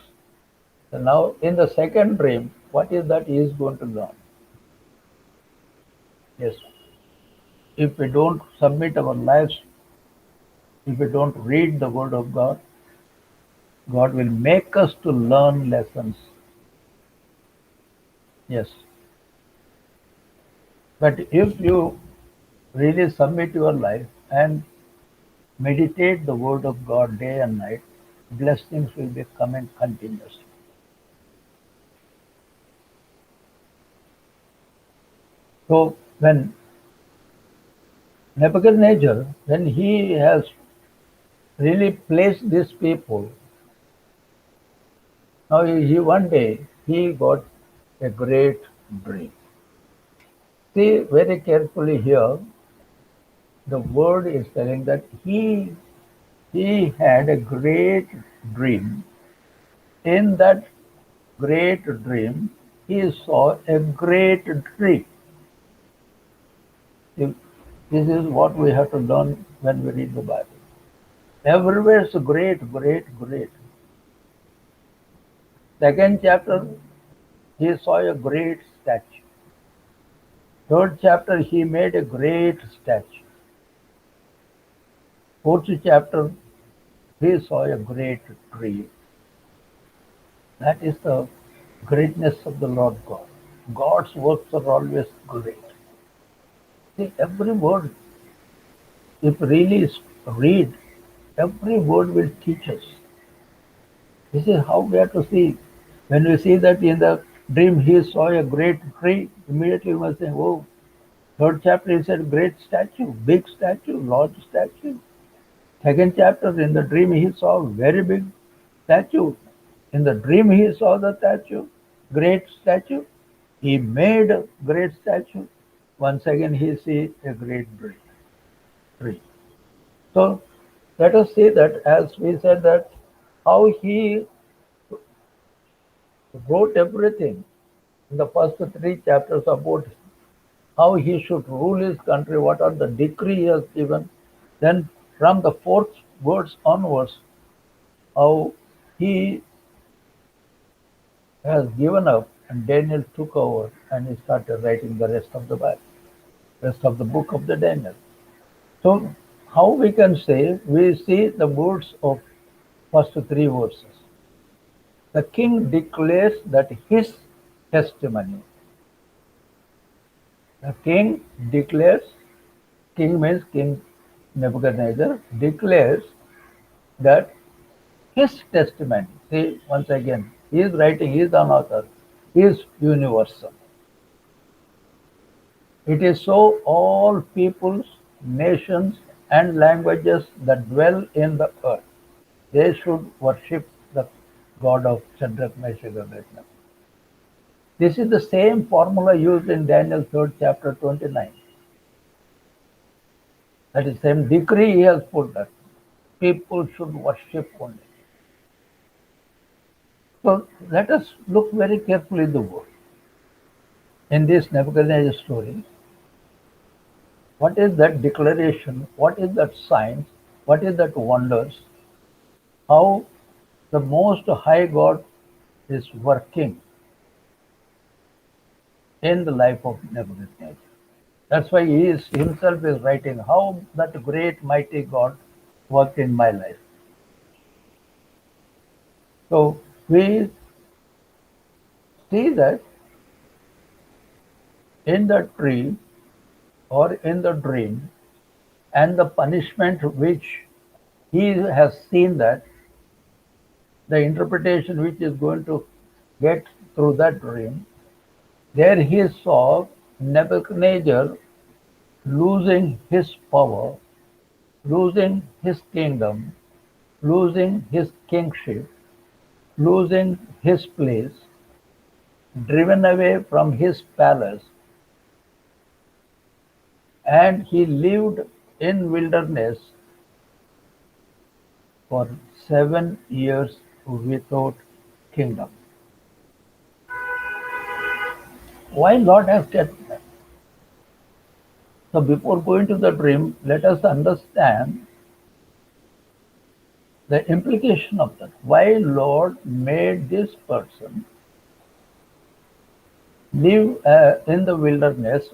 A: So now in the second dream, what is that he is going to learn? Yes, if we don't submit our lives, if we don't read the word of God, God will make us to learn lessons. Yes. But if you really submit your life and meditate the word of God day and night, blessings will be coming continuously. So when Nebuchadnezzar, when he has really placed these people, now he one day he got a great dream. See very carefully here, the word is telling that he had a great dream. In that great dream, he saw a great tree. This is what we have to learn when we read the Bible. Everywhere is great. Second chapter, he saw a great statue. Third chapter, he made a great statue. Fourth chapter, he saw a great tree. That is the greatness of the Lord God. God's works are always great. See, every word, if really read, every word will teach us. This is how we have to see. When we see that in the dream he saw a great tree, immediately we must think, oh, third chapter he said great statue, big statue, large statue. Second chapter, in the dream he saw very big statue. In the dream he saw the statue, great statue. He made a great statue. Once again he sees a great tree. So let us see that, as we said, that how he wrote everything in the first three chapters about how he should rule his country, what are the decree he has given. Then from the fourth verse onwards, how he has given up and Daniel took over and he started writing the rest of the Bible, rest of the book of the Daniel. So how we can say, we see the words of first three verses. The king declares that his testimony. The king declares, king means King Nebuchadnezzar, declares that his testimony, see once again, he is writing, he is an author, is universal. It is so all peoples, nations, and languages that dwell in the earth, they should worship the God of Shadrach, Meshach, and Abednego. This is the same formula used in Daniel 3rd chapter 29. That is the same decree he has put that people should worship only. So let us look very carefully at the word. In this Nebuchadnezzar story, what is that declaration? What is that sign? What is that wonders? How the Most High God is working in the life of Nebuchadnezzar. That's why he is himself is writing how that great mighty God worked in my life. So we see that in the tree or in the dream and the punishment which he has seen, that the interpretation which is going to get through that dream, there he saw Nebuchadnezzar losing his power, losing his kingdom, losing his kingship, losing his place, driven away from his palace, and he lived in wilderness for 7 years without kingdom. Why Lord has kept that? So before going to the dream, let us understand the implication of that. Why Lord made this person live in the wilderness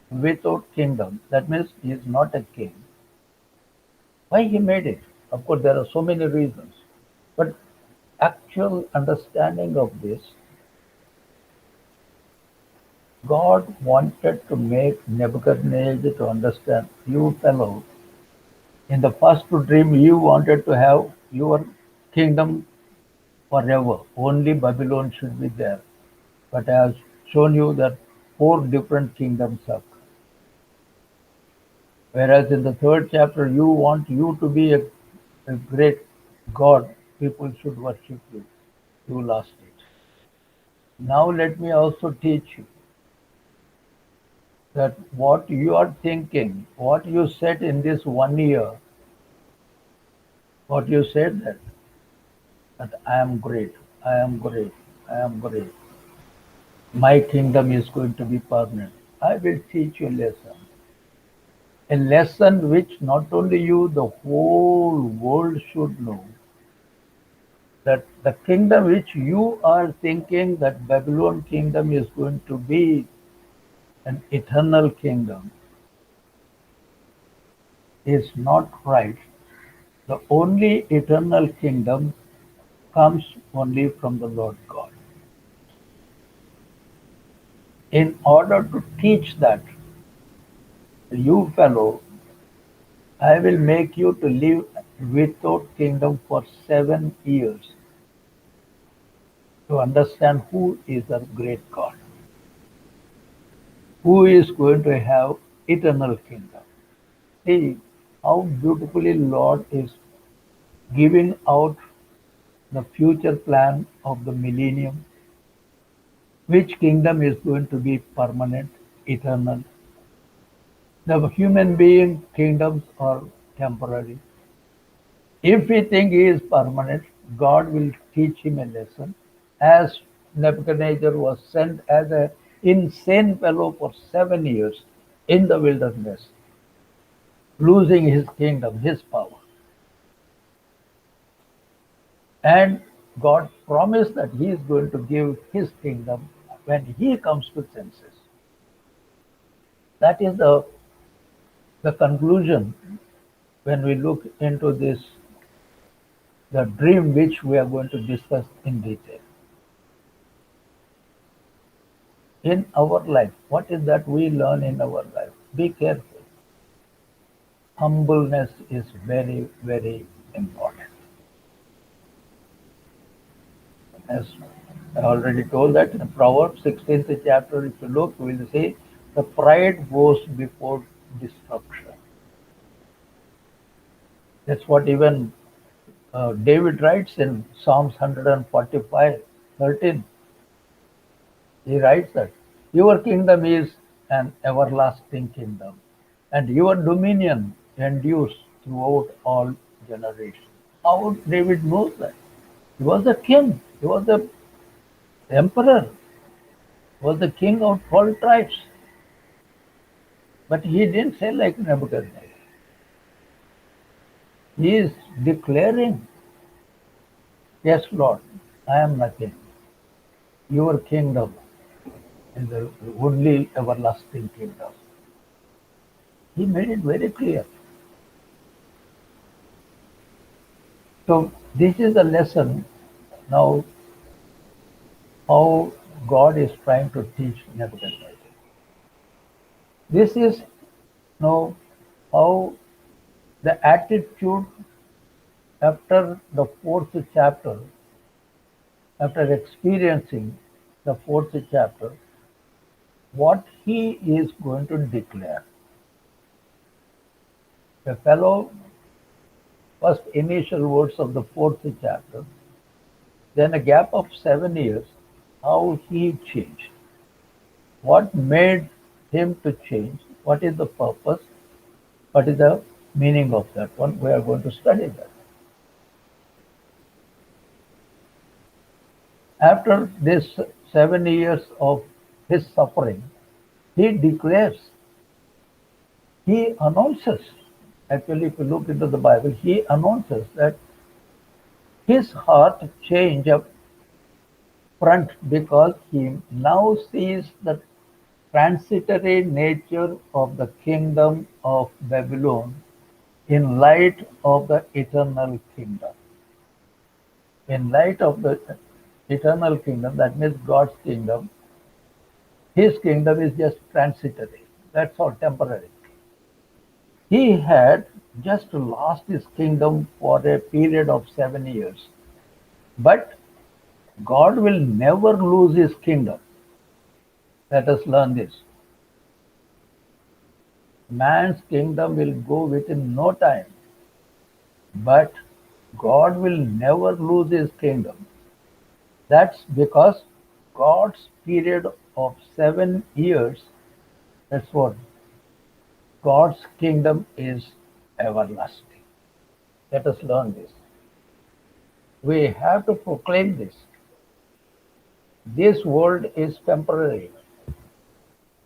A: without kingdom. That means he is not a king. Why he made it? Of course, there are so many reasons. But actual understanding of this, God wanted to make Nebuchadnezzar to understand, you fellow, in the first dream you wanted to have your kingdom forever. Only Babylon should be there. But I have shown you that 4 different kingdoms have come. Whereas in the third chapter, you want you to be a great God. People should worship you. You lost it. Now let me also teach you that what you are thinking, what you said in this 1 year, what you said that I am great, I am great, I am great. My kingdom is going to be permanent. I will teach you a lesson. A lesson which not only you, the whole world should know. That the kingdom which you are thinking that Babylon kingdom is going to be an eternal kingdom is not right. The only eternal kingdom comes only from the Lord God. In order to teach that, you fellow, I will make you to live without kingdom for 7 years to understand who is the great God, who is going to have eternal kingdom. See how beautifully Lord is giving out the future plan of the millennium, which kingdom is going to be permanent, eternal. The human being kingdoms are temporary. If we think he is permanent, God will teach him a lesson. As Nebuchadnezzar was sent as an insane fellow for 7 years in the wilderness, losing his kingdom, his power. And God promised that he is going to give his kingdom when he comes to senses. That is the conclusion when we look into this, the dream which we are going to discuss in detail. In our life, what is that we learn in our life? Be careful. Humbleness is very, very important. As I already told that in Proverbs 16th chapter, if you look, we will see the pride goes before destruction. That's what even David writes in Psalms 145:13. He writes that your kingdom is an everlasting kingdom, and your dominion endures throughout all generations. How David knows that? He was the king, he was the emperor, he was the king of 12 tribes. But he didn't say like Nebuchadnezzar. He is declaring, yes, Lord, I am nothing. Your kingdom is the only everlasting kingdom. He made it very clear. So this is the lesson now how God is trying to teach Nebuchadnezzar. This is now how the attitude after the fourth chapter, after experiencing the fourth chapter, what he is going to declare. The fellow first initial words of the fourth chapter, then a gap of 7 years, how he changed. What made him to change? What is the purpose? What is the meaning of that one? We are going to study that. After this 7 years of his suffering, he declares, he announces, actually, if you look into the Bible, he announces that his heart changed up front because he now sees the transitory nature of the kingdom of Babylon in light of the eternal kingdom. In light of the eternal kingdom, that means God's kingdom, his kingdom is just transitory. That's all temporary. He had just lost his kingdom for a period of 7 years. But God will never lose his kingdom. Let us learn this. Man's kingdom will go within no time, but God will never lose his kingdom. That's because God's period of 7 years, that's what God's kingdom is everlasting. Let us learn this. We have to proclaim this. This world is temporary.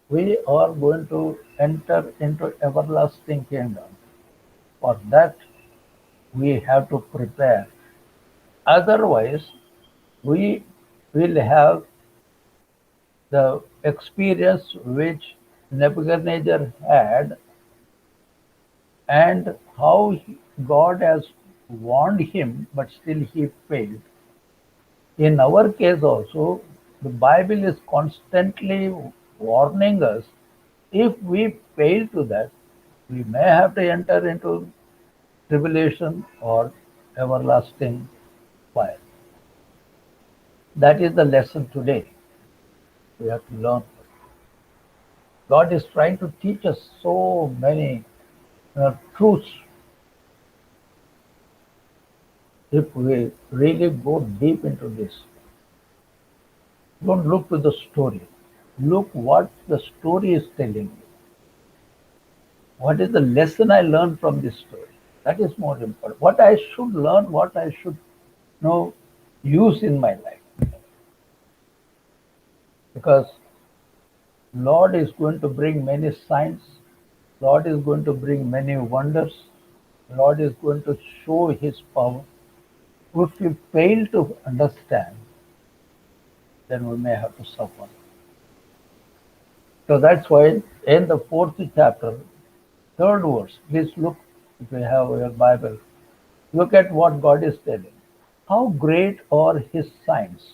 A: We are going to enter into everlasting kingdom. For that, we have to prepare. Otherwise, we will have the experience which Nebuchadnezzar had and how God has warned him, but still he failed. In our case also, the Bible is constantly warning us. If we fail to that, we may have to enter into tribulation or everlasting fire. That is the lesson today. We have to learn. God is trying to teach us so many truths. If we really go deep into this, don't look to the story. Look what the story is telling you. What is the lesson I learned from this story? That is more important. What I should learn, what I should know, use in my life. Because Lord is going to bring many signs. Lord is going to bring many wonders. Lord is going to show His power. If we fail to understand, then we may have to suffer. So that's why in the fourth chapter, third verse, please look if you have your Bible. Look at what God is telling. How great are His signs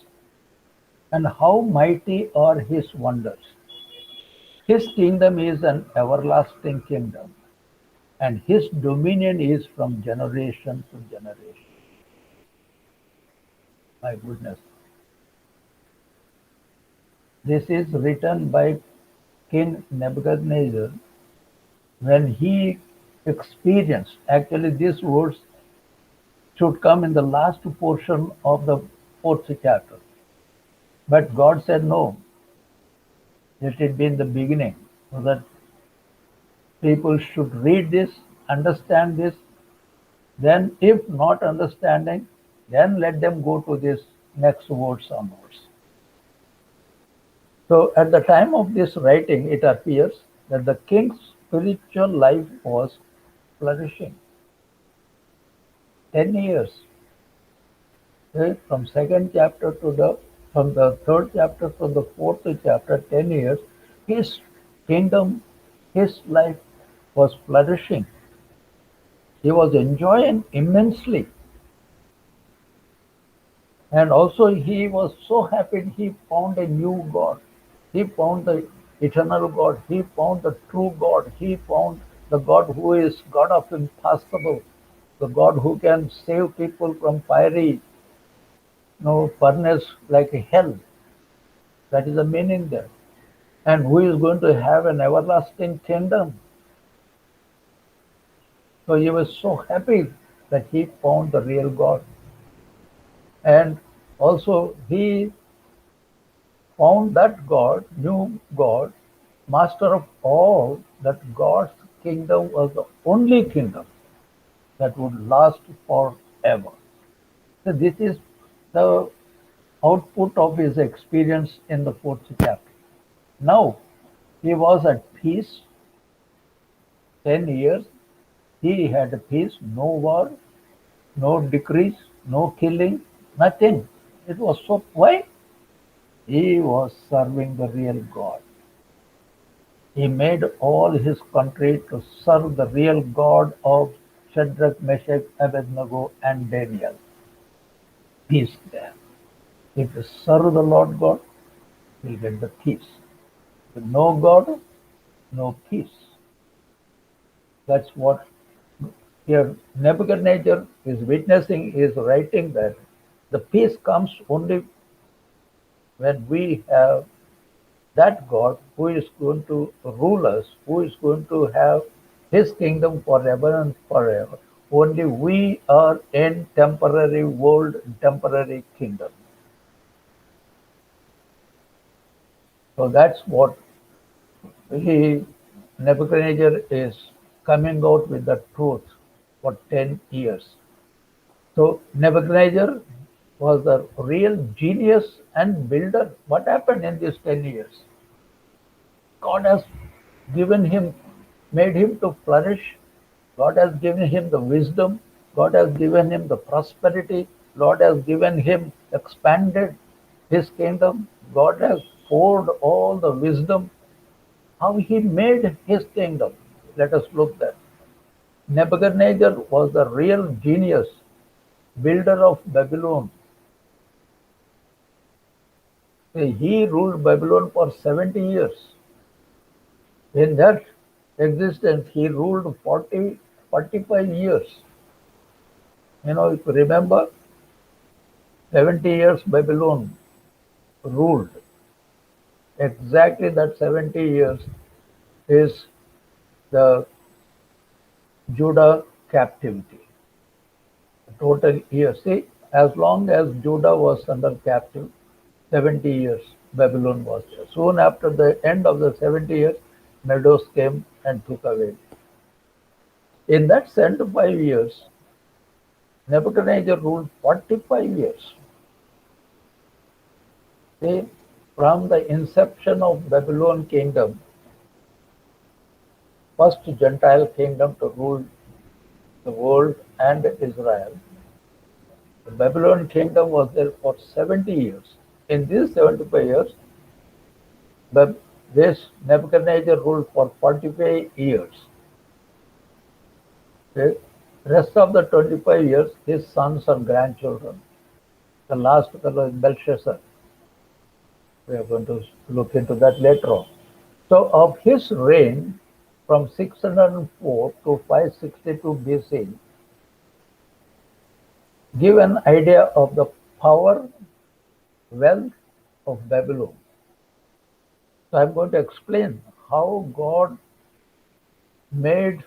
A: and how mighty are His wonders. His kingdom is an everlasting kingdom, and His dominion is from generation to generation. My goodness. This is written by King Nebuchadnezzar when he experienced, actually, these words should come in the last portion of the fourth chapter. But God said, no, let it be in the beginning, so that people should read this, understand this. Then, if not understanding, then let them go to this next words onwards. So, at the time of this writing, it appears that the king's spiritual life was flourishing. 10 years, from second chapter to the from the third chapter to the fourth chapter, 10 years, his kingdom, his life was flourishing. He was enjoying immensely. And also he was so happy he found a new God. He found the eternal God. He found the true God. He found the God who is God of impossible, the God who can save people from fiery furnace like hell. That is the meaning there. And who is going to have an everlasting kingdom. So he was so happy that he found the real God. And also he found that God, knew God, master of all, that God's kingdom was the only kingdom that would last forever. So this is the output of his experience in the fourth chapter. Now he was at peace, 10 years. He had peace, no war, no decrease, no killing, nothing. It was so, why? He was serving the real God. He made all his country to serve the real God of Shadrach, Meshach, Abednego, and Daniel. Peace there. If you serve the Lord God, you'll get the peace. With no God, no peace. That's what here Nebuchadnezzar is witnessing, is writing that the peace comes only when we have that God who is going to rule us, who is going to have his kingdom forever and forever. Only we are in temporary world, temporary kingdom. So that's what he, Nebuchadnezzar, is coming out with the truth for 10 years. So Nebuchadnezzar was the real genius and builder. What happened in these 10 years? God has given him, made him to flourish. God has given him the wisdom. God has given him the prosperity. Lord has given him expanded his kingdom. God has poured all the wisdom. How he made his kingdom. Let us look there. Nebuchadnezzar was the real genius builder of Babylon. He ruled Babylon for 70 years. In that existence, he ruled 45 years. If you remember, 70 years Babylon ruled. Exactly that 70 years is the Judah captivity. Total years. See, as long as Judah was under captive, 70 years Babylon was there. Soon after the end of the 70 years, Medos came and took away. In that 75 years, Nebuchadnezzar ruled 45 years. See, from the inception of Babylon kingdom, first Gentile kingdom to rule the world and Israel, the Babylon kingdom was there for 70 years. In these 75 years, this Nebuchadnezzar ruled for 45 years. The rest of the 25 years, his sons and grandchildren. The last fellow is Belshazzar. We are going to look into that later on. So, of his reign from 604 to 562 BC, give an idea of the power, wealth of Babylon. So, I'm going to explain how God made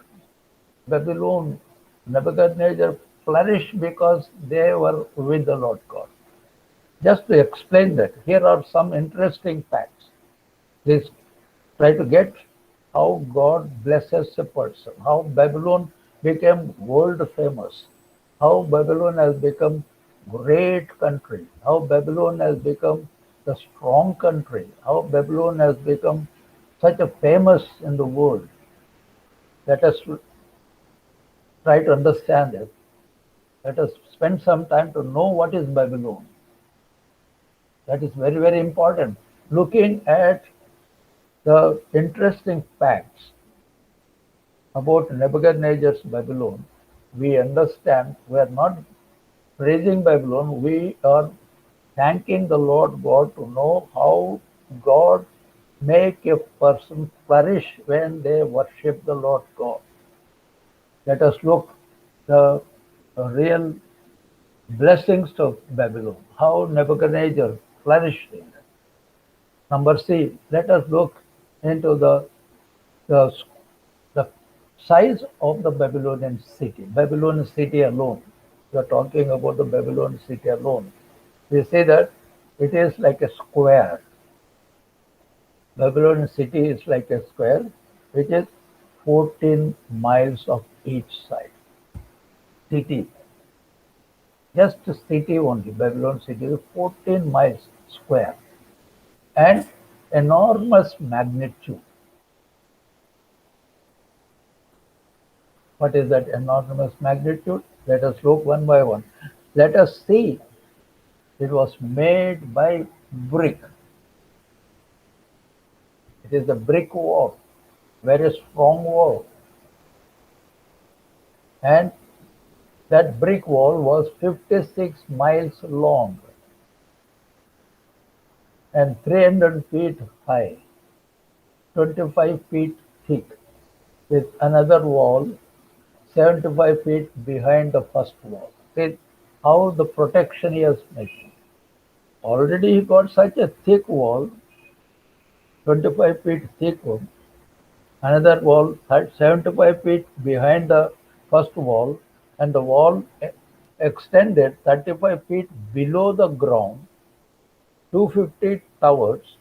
A: Babylon, Nebuchadnezzar flourish because they were with the Lord God. Just to explain that, here are some interesting facts. Please try to get how God blesses a person, how Babylon became world famous, how Babylon has become great country, how Babylon has become the strong country, how Babylon has become such a famous in the world. Let us try to understand it. Let us spend some time to know what is Babylon. That is very, very important. Looking at the interesting facts about Nebuchadnezzar's Babylon, we understand we are not praising Babylon, we are thanking the Lord God to know how God make a person flourish when they worship the Lord God. Let us look the real blessings of Babylon, how Nebuchadnezzar flourished in it. Number C, let us look into the, the size of the Babylonian city. Babylonian city alone. We are talking about the Babylonian city alone. We say that it is like a square. Babylonian city is like a square, which is 14 miles of each side. City, just city only, Babylon city is 14 miles square and enormous magnitude. What is that enormous magnitude? Let us look one by one. Let us see. It was made by brick. It is a brick wall, very strong wall. And that brick wall was 56 miles long and 300 feet high, 25 feet thick, with another wall 75 feet behind the first wall. See how the protection he has made. Already he got such a thick wall, 25 feet thick wall, another wall 75 feet behind the first wall, and the wall extended 35 feet below the ground, 250 towers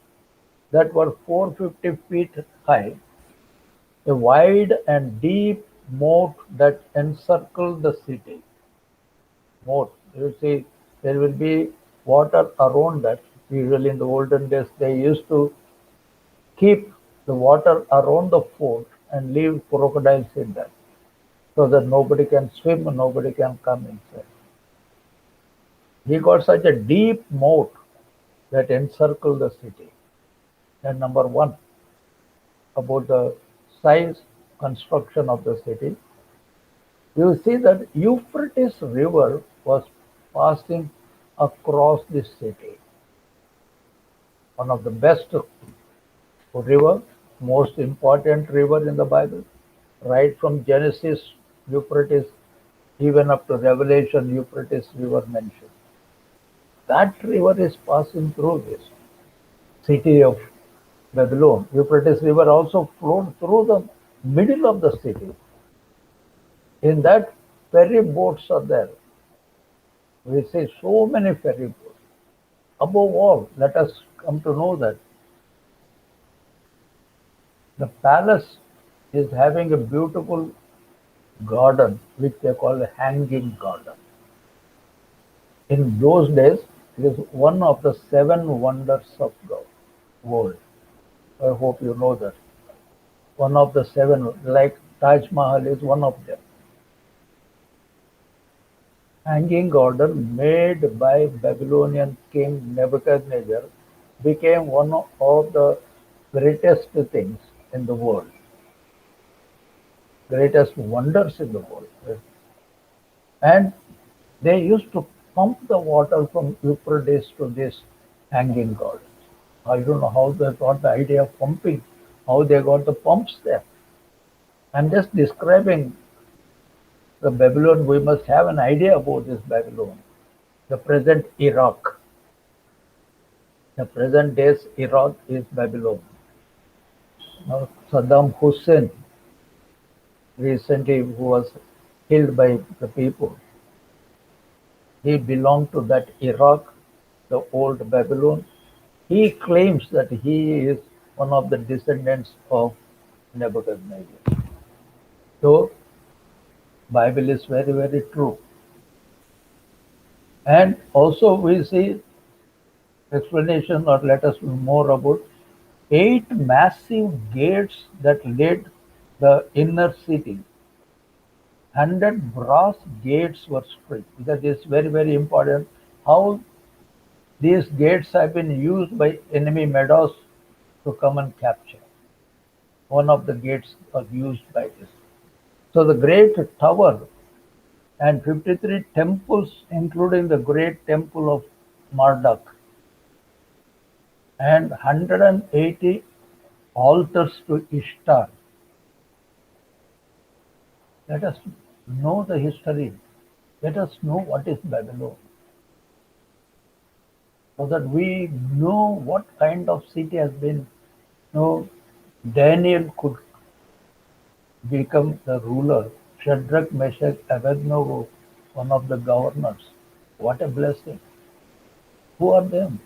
A: that were 450 feet high, a wide and deep moat that encircled the city. Moat, you see, there will be water around that. Usually in the olden days, they used to keep the water around the fort and leave crocodiles in that so that nobody can swim and nobody can come inside. He got such a deep moat that encircled the city. And number one, about the size construction of the city, you see that Euphrates River was passing across this city. One of the best river, most important river in the Bible, right from Genesis, Euphrates, even up to Revelation, Euphrates river mentioned. That river is passing through this city of Babylon. Euphrates river also flowed through the middle of the city. In that, ferry boats are there. We see so many ferry boats. Above all, let us come to know that the palace is having a beautiful garden which they call a hanging garden. In those days, it is one of the seven wonders of the world. I hope you know that. One of the seven, like Taj Mahal, is one of them. Hanging garden made by Babylonian king Nebuchadnezzar became one of the greatest things in the world, greatest wonders in the world. And they used to pump the water from Euphrates to this hanging garden. I don't know how they got the idea of pumping, how they got the pumps there. I'm just describing the Babylon. We must have an idea about this Babylon. The present Iraq. The present day's Iraq is Babylon. Now, Saddam Hussein recently who was killed by the people. He belonged to that Iraq, the old Babylon. He claims that he is one of the descendants of Nebuchadnezzar. So Bible is very, very true. And also we see explanation or let us know more about eight massive gates that led the inner city. 100 brass gates were strict. That is very, very important. How these gates have been used by enemy Medos to come and capture. One of the gates was used by this. So the great tower and 53 temples, including the great temple of Marduk, and 180 altars to Ishtar. Let us know the history. Let us know what is Babylon, so that we know what kind of city has been. No, Daniel could become the ruler. Shadrach, Meshach, Abednego, one of the governors. What a blessing. Who are them?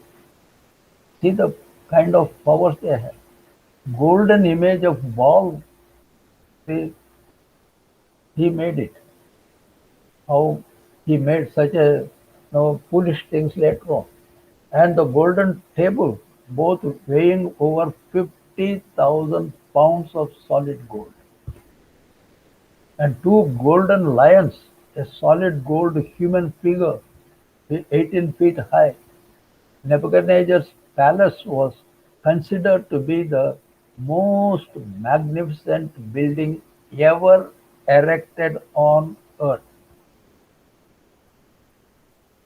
A: See the kind of powers they have. Golden image of Baal, see, he made it. How he made such a foolish things later on. And the golden table, both weighing over 50,000 pounds of solid gold. And two golden lions, a solid gold human figure, 18 feet high. Nebuchadnezzar's palace was considered to be the most magnificent building ever erected on earth.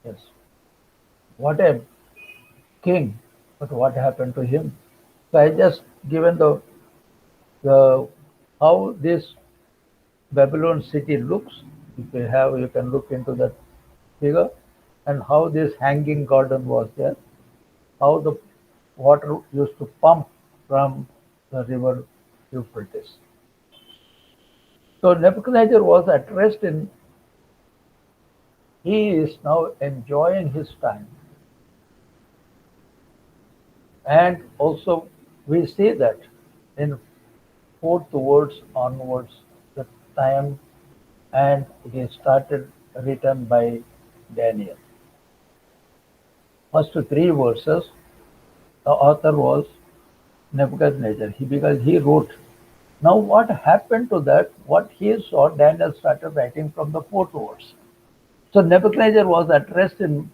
A: Yes. What a king, but what happened to him? So I just given the how this Babylon city looks. If you have, you can look into that figure, and how this hanging garden was there, how the water used to pump from the river Euphrates. So Nebuchadnezzar was at rest in, he is now enjoying his time. And also we see that in fourth words onwards, the time and it is started written by Daniel. First three verses, the author was Nebuchadnezzar. Because he wrote. Now what happened to that? What he saw, Daniel started writing from the fourth verse. So Nebuchadnezzar was at rest in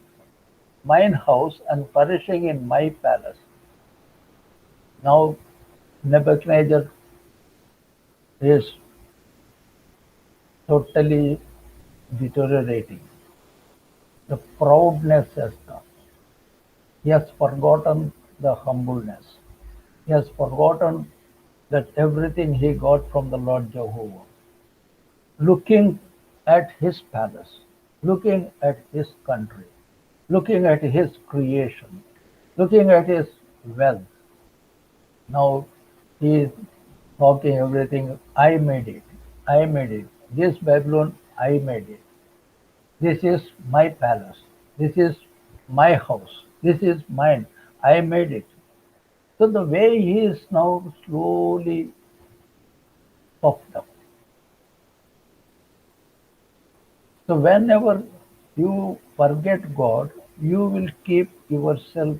A: mine house and flourishing in my palace. Now Nebuchadnezzar is totally deteriorating. The proudness has come. He has forgotten the humbleness. He has forgotten that everything he got from the Lord Jehovah. Looking at his palace, looking at his country, looking at his creation, looking at his wealth. Now he is talking everything. I made it. I made it. This Babylon, I made it. This is my palace. This is my house. This is mine. I made it. So the way he is now slowly puffed up. So whenever you forget God, you will keep yourself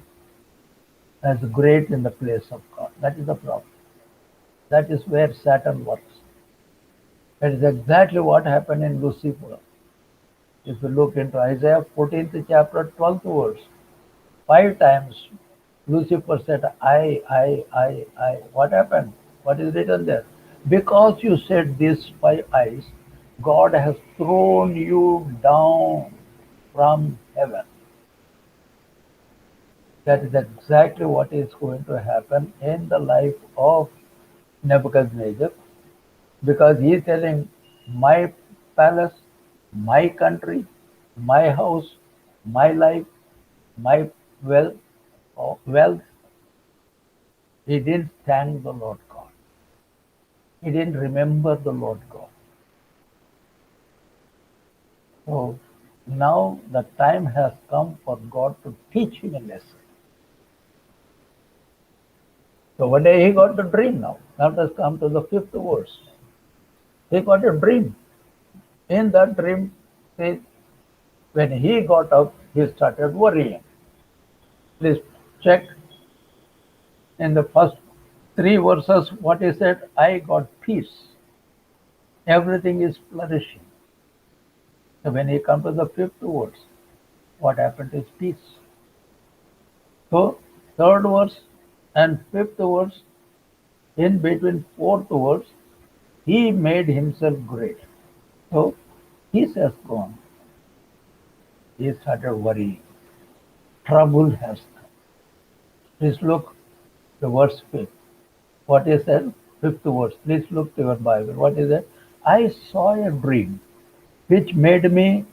A: as great in the place of God. That is the problem. That is where Satan works. That is exactly what happened in Lucifer. If you look into Isaiah 14th chapter, 12th verse, 5 times Lucifer said, I. What happened? What is written there? Because you said these 5 eyes, God has thrown you down from heaven. That is exactly what is going to happen in the life of Nebuchadnezzar, because he is telling, my palace, my country, my house, my life, my wealth, wealth. He didn't thank the Lord God. He didn't remember the Lord God. So now the time has come for God to teach him a lesson. So one day he got a dream now. Now let us come to the fifth verse. He got a dream. In that dream, when he got up, he started worrying. Please check in the first 3 verses what he said. I got peace. Everything is flourishing. So when he comes to the fifth verse, what happened is peace. So third verse and fifth verse, in between fourth verse, he made himself great. So peace has gone. He started worrying. Trouble has come. Please look the verse 5. What is that? Fifth verse. Please look to your Bible. What is it? I saw a dream which made me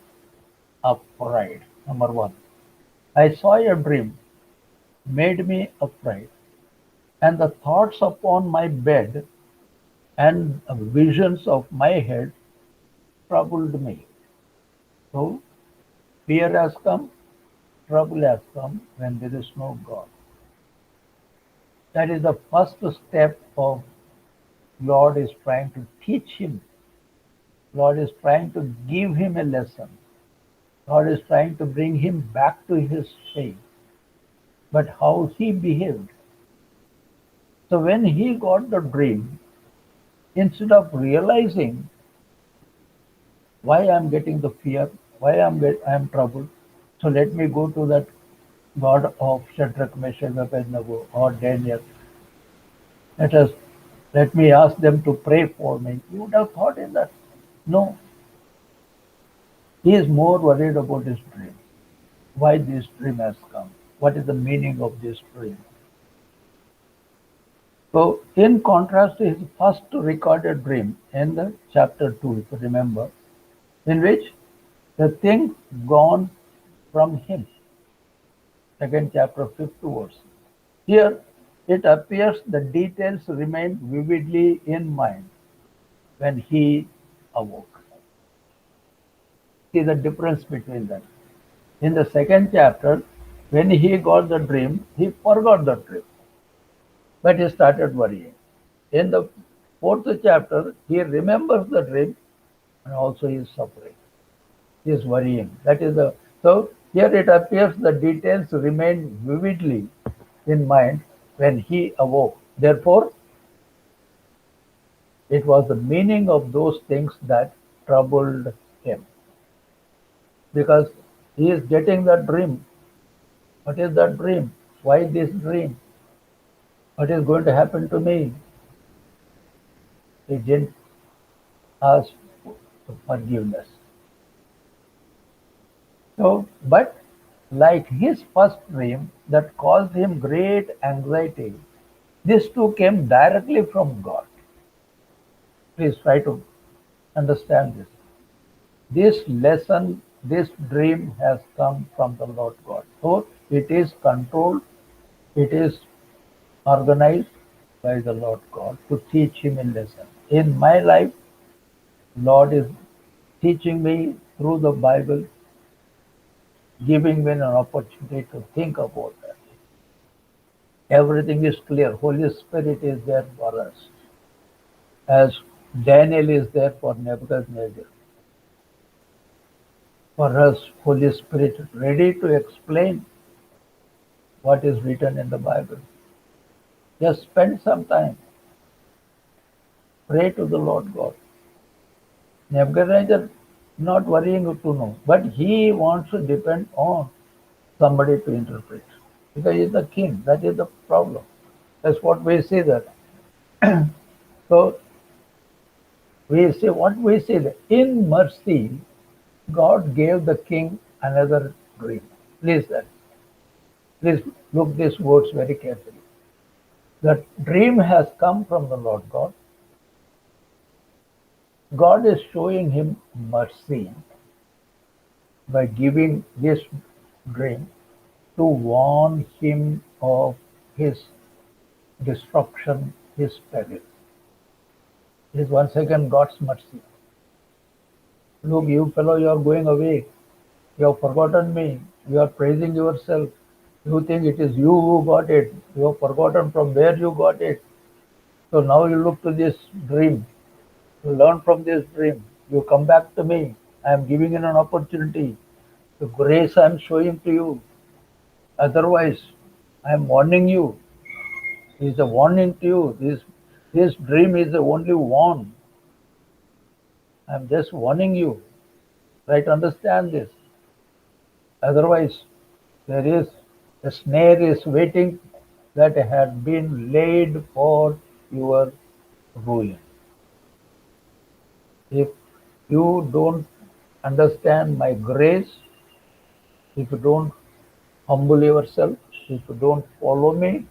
A: afraid. Number one. I saw a dream made me afraid, and the thoughts upon my bed and visions of my head troubled me. So fear has come, trouble has come when there is no God. That is the first step of Lord is trying to teach him. Lord is trying to give him a lesson. God is trying to bring him back to his faith. But how he behaved. So when he got the dream, instead of realizing why I'm getting the fear, why I'm troubled, so let me go to that God of Shadrach, Meshach, Abednego, or Daniel. Let us let me ask them to pray for me. You would have thought in that. No, he is more worried about his dream. Why this dream has come? What is the meaning of this dream? So, in contrast to his first recorded dream in the chapter 2, if you remember, in which the thing gone from him, second chapter, fifth verse. Here, it appears the details remained vividly in mind when he awoke. See the difference between them. In the second chapter, when he got the dream, he forgot the dream, but he started worrying. In the fourth chapter, he remembers the dream and also he is suffering. He is worrying. That is the so here it appears the details remain vividly in mind when he awoke. Therefore, it was the meaning of those things that troubled him. Because he is getting the dream. What is that dream? Why this dream? What is going to happen to me? He didn't ask for forgiveness. So, but like his first dream that caused him great anxiety, this too came directly from God. Please try to understand this. This lesson, this dream has come from the Lord God. So it is controlled, it is organized by the Lord God to teach him a lesson. In my life, Lord is teaching me through the Bible, giving me an opportunity to think about that. Everything is clear. Holy Spirit is there for us, as Daniel is there for Nebuchadnezzar. For us, Holy Spirit ready to explain what is written in the Bible. Just spend some time, pray to the Lord God. Nebuchadnezzar not worrying to know, but he wants to depend on somebody to interpret. Because he's the king, that is the problem. That's what we see that. So we see what we see that in mercy, God gave the king another dream. Please, please look these words very carefully. The dream has come from the Lord God. God is showing him mercy by giving this dream to warn him of his destruction, his peril. It is once again God's mercy. Look, you fellow, you are going away. You have forgotten me. You are praising yourself. You think it is you who got it. You have forgotten from where you got it. So now you look to this dream. You learn from this dream. You come back to me. I am giving you an opportunity. The grace I am showing to you. Otherwise, I am warning you. It is a warning to you. This dream is the only warn. I am just warning you. Try to understand this. Otherwise, there is a snare is waiting that had been laid for your ruin. If you don't understand my grace, if you don't humble yourself, if you don't follow me,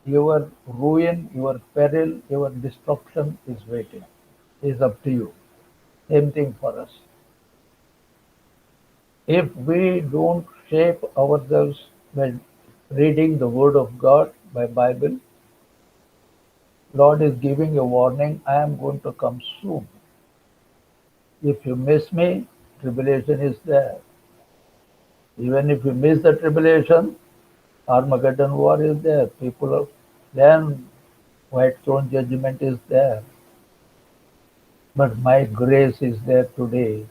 A: your ruin, your peril, your destruction is waiting. Is up to you. Same thing for us. If we don't shape ourselves by reading the Word of God by Bible, Lord is giving a warning, I am going to come soon. If you miss me, tribulation is there. Even if you miss the tribulation, Armageddon war is there. People are then white throne judgment is there. But my grace is there today.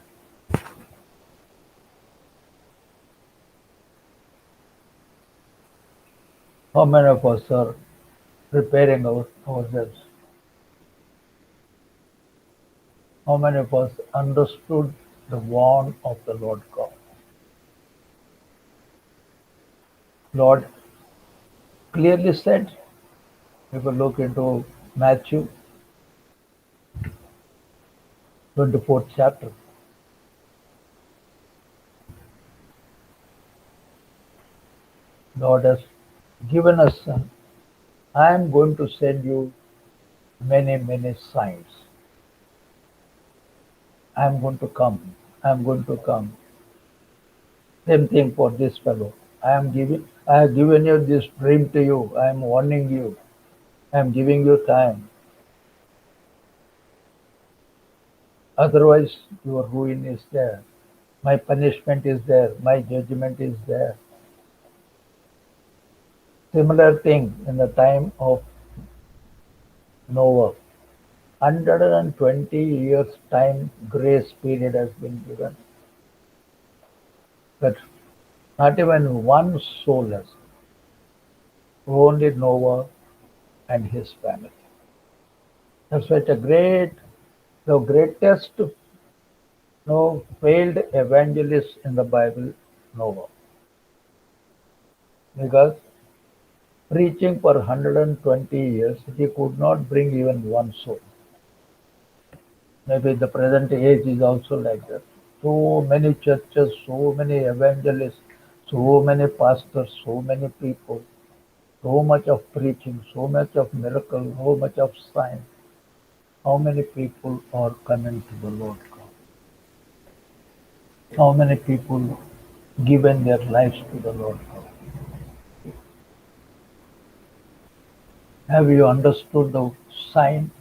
A: How many of us are preparing ourselves? How many of us understood the warn of the Lord God? Lord clearly said, if you look into Matthew 24th chapter, Lord has given us, I am going to send you many, many signs. I am going to come. I am going to come. Same thing for this fellow. I have given you this dream to you. I am warning you. I am giving you time. Otherwise, your ruin is there. My punishment is there. My judgment is there. Similar thing in the time of Noah. 120 years time grace period has been given. But not even one soul has. Only Noah and his family. That's why the greatest no failed evangelist in the Bible, Noah. Because preaching for 120 years, he could not bring even one soul. Maybe the present age is also like that. So many churches, so many evangelists, so many pastors, so many people, so much of preaching, so much of miracle, so much of sign. How many people are coming to the Lord God? How many people given their lives to the Lord God? Have you understood the sign?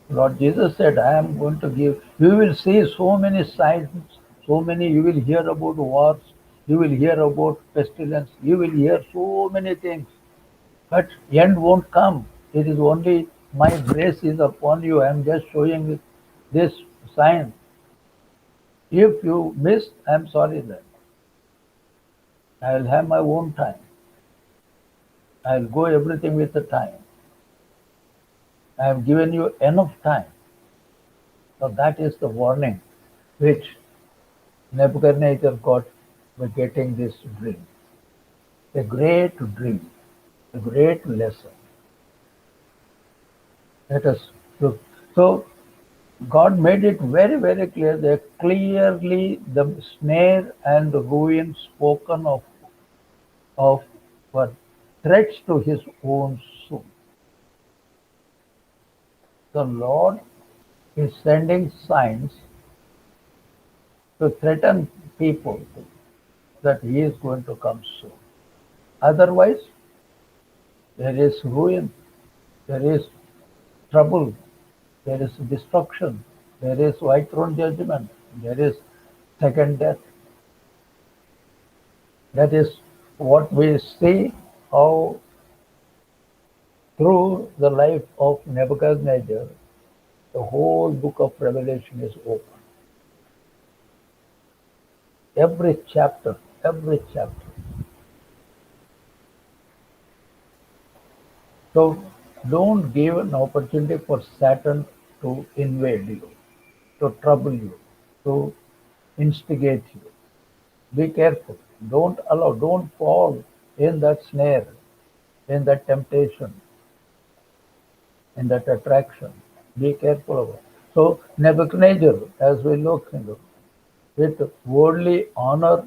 A: Lord Jesus said, I am going to give. You will see so many signs, so many. You will hear about wars, you will hear about pestilence, you will hear so many things. But end won't come. It is only my grace is upon you. I am just showing you this sign. If you miss, I am sorry then. I will have my own time. I will go everything with the time. I have given you enough time. So that is the warning which Nebuchadnezzar got by getting this dream. A great dream, a great lesson. Let us look. So God made it very, very clear that clearly the snare and the ruin spoken of were threats to his own soul. The Lord is sending signs to threaten people that he is going to come soon. Otherwise, there is ruin, there is trouble, there is destruction, there is white throne judgment, there is second death. That is what we see how through the life of Nebuchadnezzar, the whole book of Revelation is open. Every chapter, every chapter. So don't give an opportunity for Satan to invade you, to trouble you, to instigate you. Be careful. Don't allow, don't fall in that snare, in that temptation, in that attraction. Be careful of it. So Nebuchadnezzar, as we look into, with worldly honor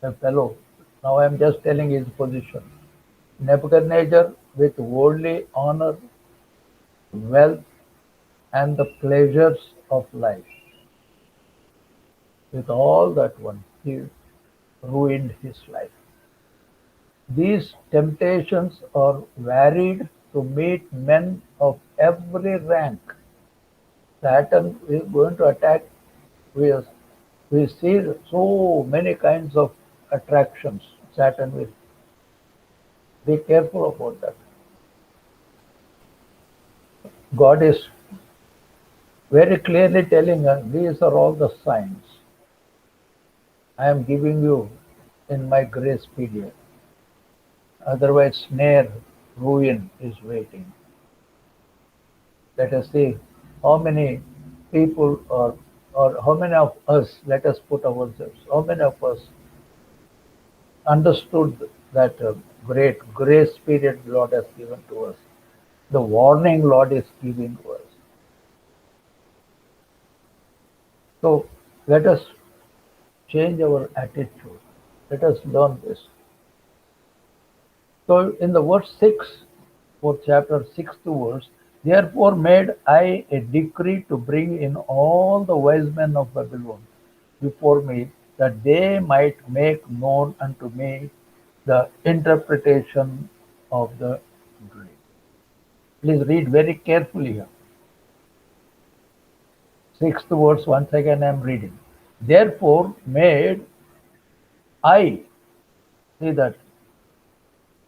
A: a fellow. Now I am just telling his position. Nebuchadnezzar with worldly honor, wealth, and the pleasures of life. With all that one, he ruined his life. These temptations are varied to meet men of every rank. Saturn is going to attack. We, we see so many kinds of attractions. Saturn will be careful about that. God is very clearly telling us these are all the signs I am giving you in my grace period. Otherwise, snare, ruin is waiting. Let us see how many people or how many of us, let us put ourselves, how many of us understood that great grace period Lord has given to us, the warning Lord is giving to us. So let us change our attitude. Let us learn this. So in the verse 6, for chapter 6 to verse, therefore made I a decree to bring in all the wise men of Babylon before me, that they might make known unto me the interpretation of the dream. Please read very carefully here. Sixth verse, once again I am reading. Therefore made I, see that,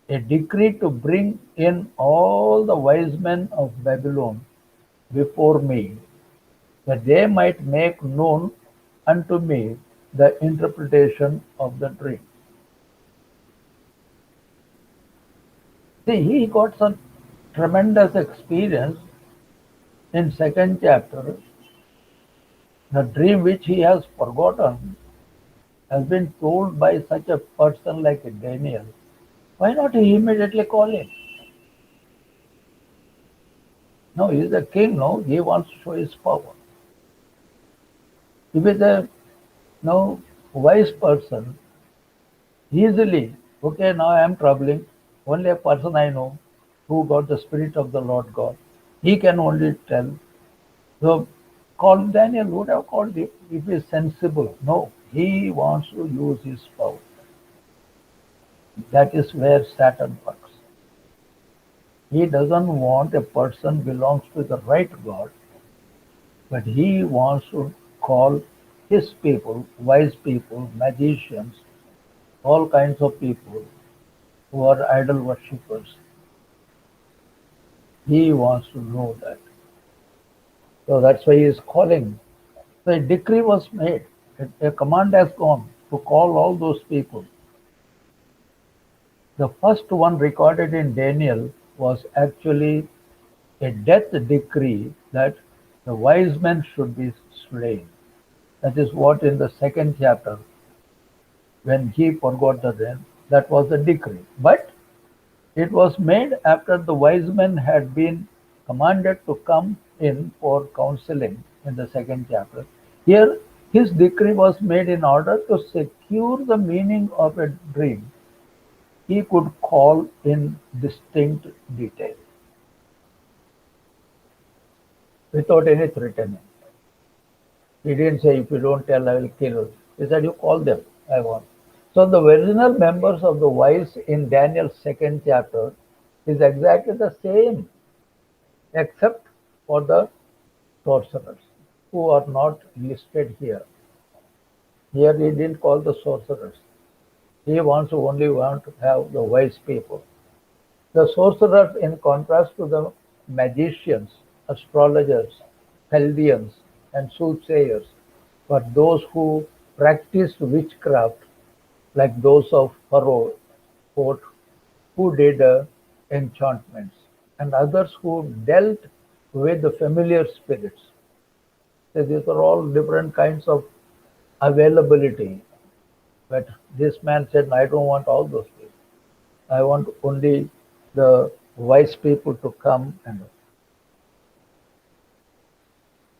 A: a decree to bring in all the wise men of Babylon before me, that they might make known unto me the interpretation of the dream. See, he got some tremendous experience in second chapter. The dream which he has forgotten has been told by such a person like Daniel. Why not he immediately call him? No, he is the king, no, he wants to show his power. If it's a wise person, easily, okay, now I am troubling. Only a person I know who got the Spirit of the Lord God. He can only tell. So call Daniel would have called him if he is sensible. No, he wants to use his power. That is where Satan works. He doesn't want a person belongs to the right God, but he wants to call his people, wise people, magicians, all kinds of people who are idol worshippers. He wants to know that. So that's why he is calling. So a decree was made. A command has gone to call all those people. The first one recorded in Daniel was actually a death decree that the wise men should be slain. That is what in the second chapter, when he forgot the realm, that was the decree. But it was made after the wise men had been commanded to come in for counseling in the second chapter. Here, his decree was made in order to secure the meaning of a dream he could call in distinct detail without any threatening. He didn't say, if you don't tell, I will kill you. He said, you call them, I want. So the original members of the wise in Daniel's second chapter is exactly the same, except for the sorcerers who are not listed here. Here he didn't call the sorcerers. He wants to only want to have the wise people. The sorcerers, in contrast to the magicians, astrologers, Chaldeans, and soothsayers, were those who practiced witchcraft, like those of Pharaoh, quote, who did enchantments, and others who dealt with the familiar spirits. So these are all different kinds of availability. But this man said, I don't want all those people. I want only the wise people to come. And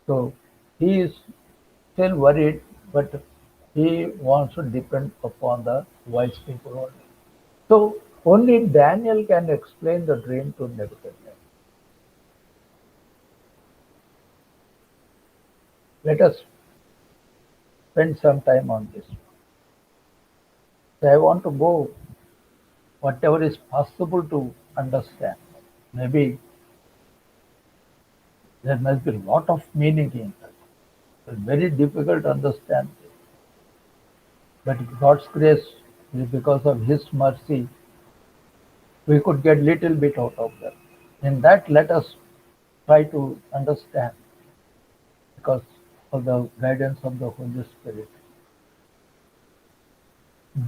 A: so he is still worried, but he wants to depend upon the wise people only. So only Daniel can explain the dream to Nebuchadnezzar. Let us spend some time on this. So I want to go whatever is possible to understand. Maybe there must be a lot of meaning in that. It's very difficult to understand. But God's grace is because of His mercy, we could get little bit out of that. In that, let us try to understand because of the guidance of the Holy Spirit.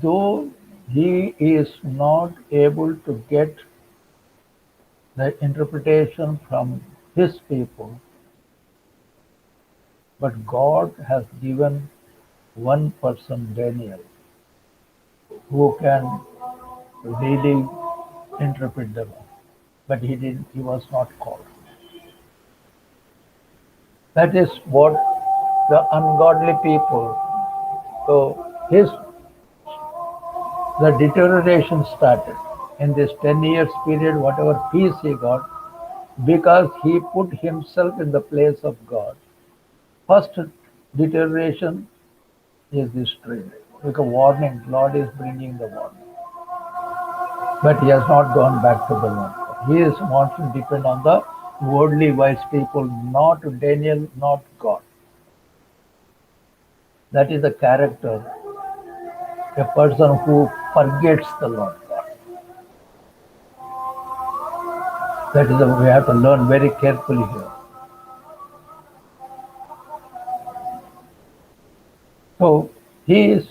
A: Though he is not able to get the interpretation from his people, but God has given one person, Daniel, who can really interpret them. But he didn't, he was not called. That is what the ungodly people. So his the deterioration started in this 10 years period, whatever peace he got, because he put himself in the place of God. First deterioration is this dream. Like a warning, Lord is bringing the warning. But he has not gone back to the Lord. He is wants to depend on the worldly wise people, not Daniel, not God. That is the character, a person who forgets the Lord God. That is we have to learn very carefully here. So he is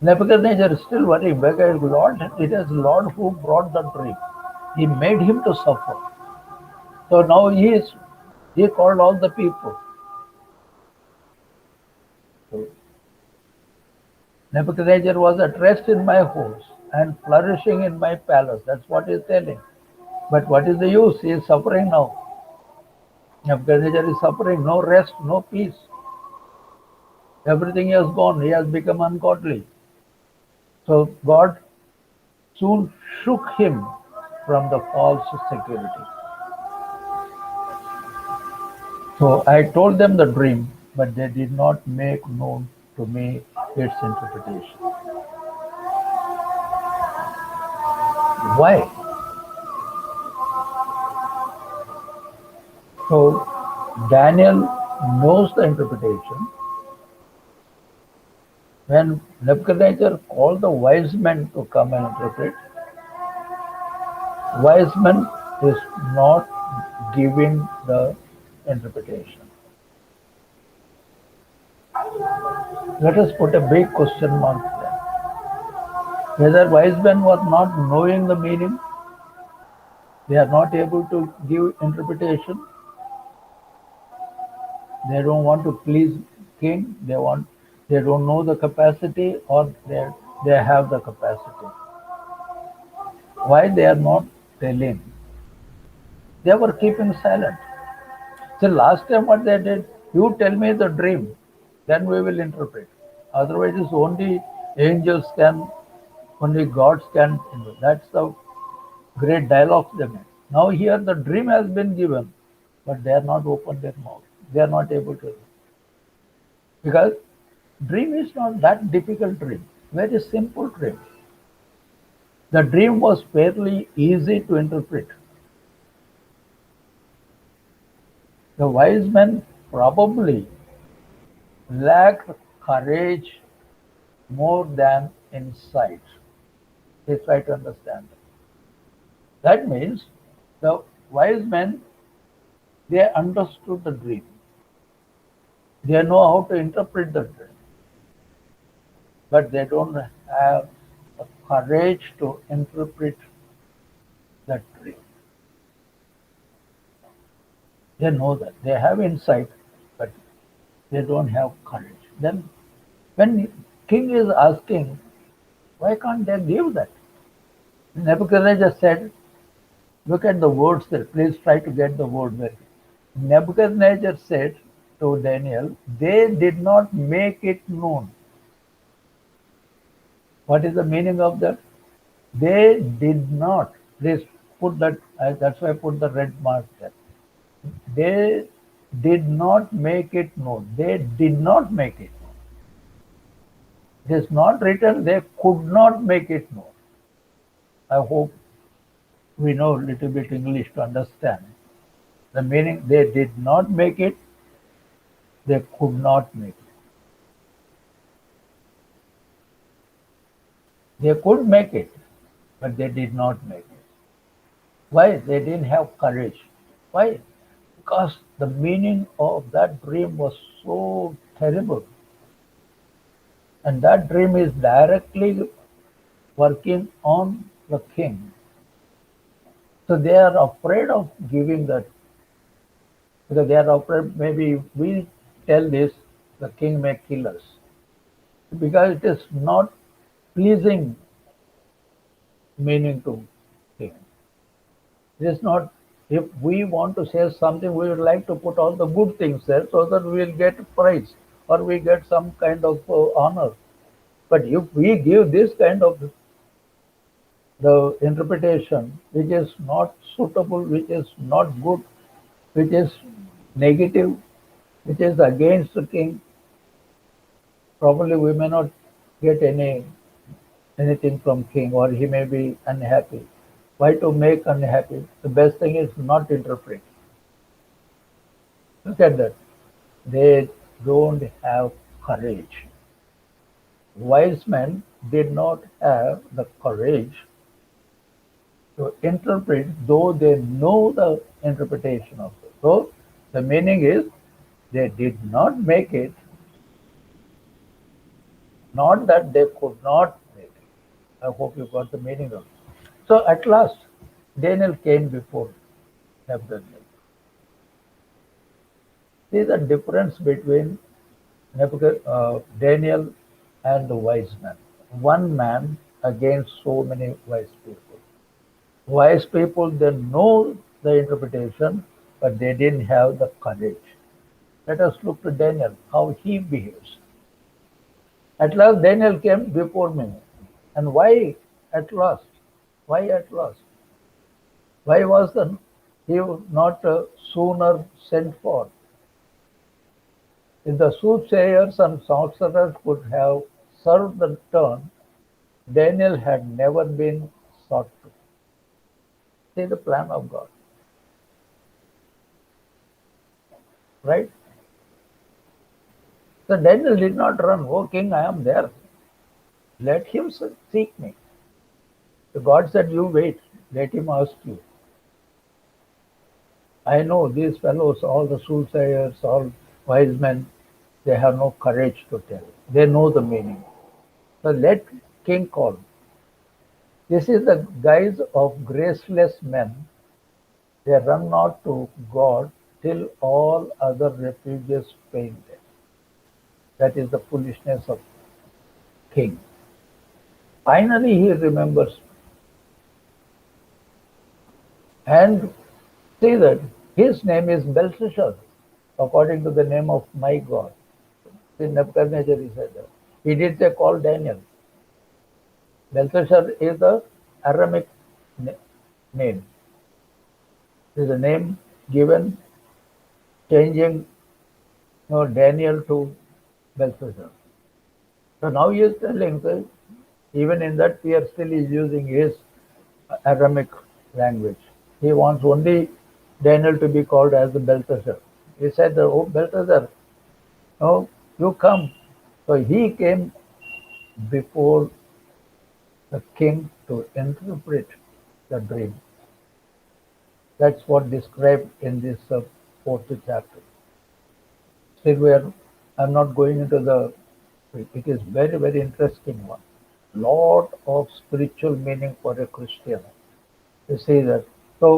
A: Nebuchadnezzar is still worrying because Lord, it is Lord who brought the dream. He made him to suffer. So now he called all the people. So Nebuchadnezzar was at rest in my house and flourishing in my palace. That's what he's telling. But what is the use? He is suffering now. Nebuchadnezzar is suffering, no rest, no peace. Everything has gone. He has become ungodly. So God soon shook him from the false security. So I told them the dream, but they did not make known to me its interpretation. Why? So Daniel knows the interpretation. When Nebuchadnezzar called the wise men to come and interpret, wise men is not giving the interpretation. Let us put a big question mark there. Whether wise men were not knowing the meaning, they are not able to give interpretation, they don't want to please king, they don't know the capacity, or they have the capacity. Why they are not telling? They were keeping silent. So last time what they did, you tell me the dream, then we will interpret. Otherwise, it's only angels can, only gods can. That's the great dialogue they made. Now here the dream has been given, but they are not open their mouth. They are not able to. Because dream is not that difficult dream. Very simple dream. The dream was fairly easy to interpret. The wise men probably lacked courage more than insight. They try to understand. That means the wise men, they understood the dream. They know how to interpret the dream, but they don't have the courage to interpret that dream. They know that. They have insight, but they don't have courage. Then when king is asking, why can't they give that? Nebuchadnezzar said, look at the words there. Please try to get the word there. Nebuchadnezzar said to Daniel, they did not make it known. What is the meaning of that? They did not. Please put that, that's why I put the red mark there. They did not make it known. They did not make it known. It is not written they could not make it known. I hope we know a little bit English to understand. The meaning they did not make it, they could not make it. They could make it, but they did not make it. Why? They didn't have courage. Why? Because the meaning of that dream was so terrible. And that dream is directly working on the king. So they are afraid of giving that, because they are afraid maybe if we tell this, the king may kill us. Because it is not pleasing meaning to king. It is not, if we want to say something, we would like to put all the good things there so that we will get praise or we get some kind of honor. But if we give this kind of the interpretation which is not suitable, which is not good, which is negative, which is against the king, probably we may not get anything from king, or he may be unhappy. Why to make unhappy? The best thing is not interpret. Look at that. They don't have courage. Wise men did not have the courage to interpret, though they know the interpretation of it. So the meaning is they did not make it, not that they could not make it. I hope you got the meaning of it. So at last, Daniel came before Nebuchadnezzar. See the difference between Daniel and the wise man. One man against so many wise people. Wise people, they know the interpretation, but they didn't have the courage. Let us look to Daniel, how he behaves. At last Daniel came before me. And why at last? Why at last? Why was he not sooner sent for? If the soothsayers and sorcerers could have served the turn, Daniel had never been sought to. See the plan of God, right? So Daniel did not run, "Oh king, I am there. Let him seek me." So God said, "You wait, let him ask you." I know these fellows, all the soothsayers, all wise men, they have no courage to tell. They know the meaning. So let king call. This is the guise of graceless men. They run not to God till all other refuges fail them. That is the foolishness of king. Finally he remembers and see that his name is Belshazzar, according to the name of my God. In Nebuchadnezzar he said that. He did say call Daniel. Belshazzar is the Aramaic name. It is a name given changing Daniel to Belshazzar. So now he is telling that even in that fear still he is using his Aramaic language. He wants only Daniel to be called as the Belteshazzar. He said, "Oh Belteshazzar, oh you come." So he came before the king to interpret the dream. That's what described in this fourth chapter. Still, I'm not going into the. It is very very interesting one. Lot of spiritual meaning for a Christian. You see that. So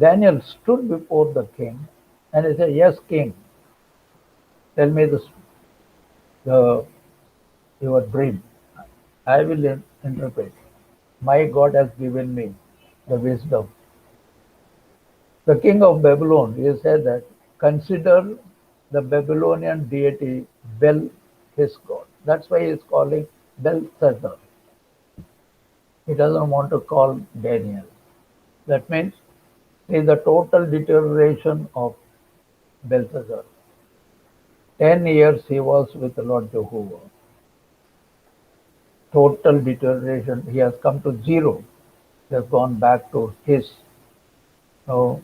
A: Daniel stood before the king, and he said, "Yes, king, tell me the your dream. I will interpret. My God has given me the wisdom." The king of Babylon, he said that, "Consider the Babylonian deity Bel, his god." That's why he is calling Belshazzar. He doesn't want to call Daniel. That means see the total deterioration of Belshazzar. 10 years he was with the Lord Jehovah. Total deterioration. He has come to zero. He has gone back to his know,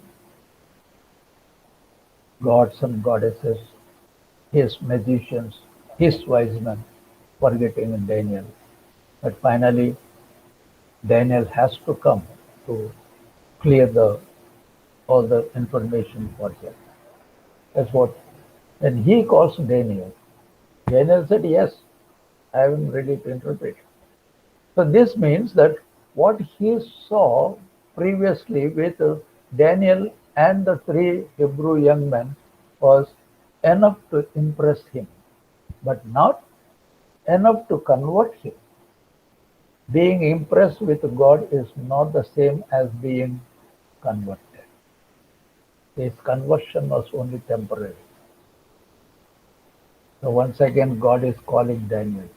A: gods and goddesses, his magicians, his wise men, forgetting in Daniel. But finally, Daniel has to come to clear the all the information for him. That's what. And he calls Daniel. Daniel said, "Yes, I am ready to interpret." So this means that what he saw previously with Daniel and the three Hebrew young men was enough to impress him, but not enough to convert him. Being impressed with God is not the same as being converted. His conversion was only temporary. So once again, God is calling Daniel.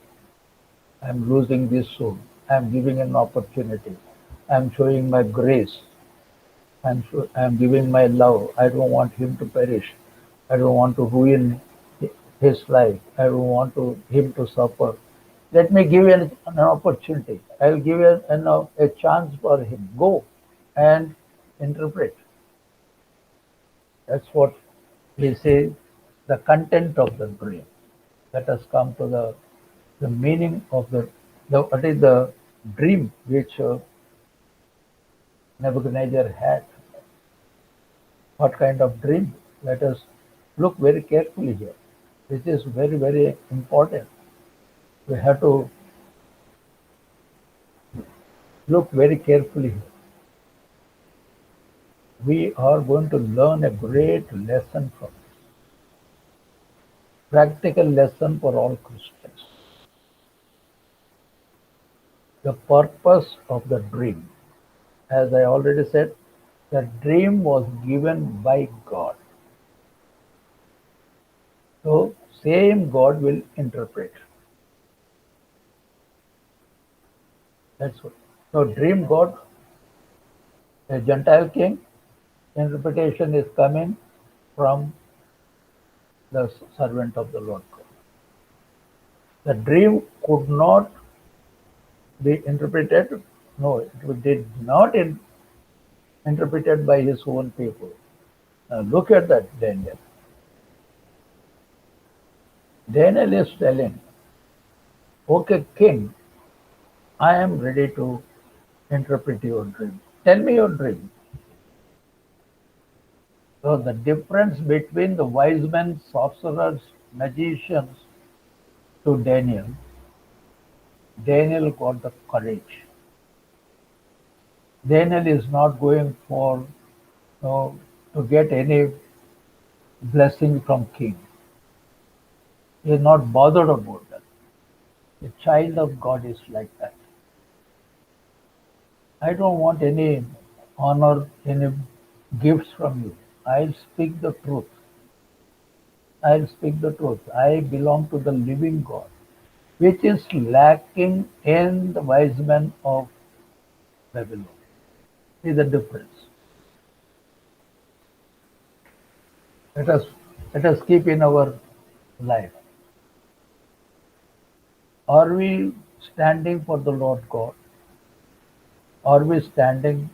A: I'm losing this soul. I'm giving an opportunity. I'm showing my grace. I'm giving my love. I don't want him to perish. I don't want to ruin his life. I don't want him to suffer. Let me give an opportunity. I'll give a chance for him. Go and interpret. That's what we say, the content of the dream. Let us come to the meaning of what is the dream which Nebuchadnezzar had. What kind of dream? Let us look very carefully here. This is very, very important. We have to look very carefully here. We are going to learn a great lesson from this. Practical lesson for all Christians. The purpose of the dream. As I already said, the dream was given by God. So same God will interpret. That's what. So dream got a Gentile king. Interpretation is coming from the servant of the Lord God. The dream could not be interpreted. No, it did not interpreted by his own people. Now look at that, Daniel. Daniel is telling, okay, king, I am ready to interpret your dream. Tell me your dream. So the difference between the wise men, sorcerers, magicians to Daniel, Daniel got the courage. Daniel is not going for to get any blessing from king. He is not bothered about that. The child of God is like that. I don't want any honor, any gifts from you. I'll speak the truth. I'll speak the truth. I belong to the living God, which is lacking in the wise men of Babylon. See the difference. Let us let us keep in our life. Are we standing for the Lord God? Are we standing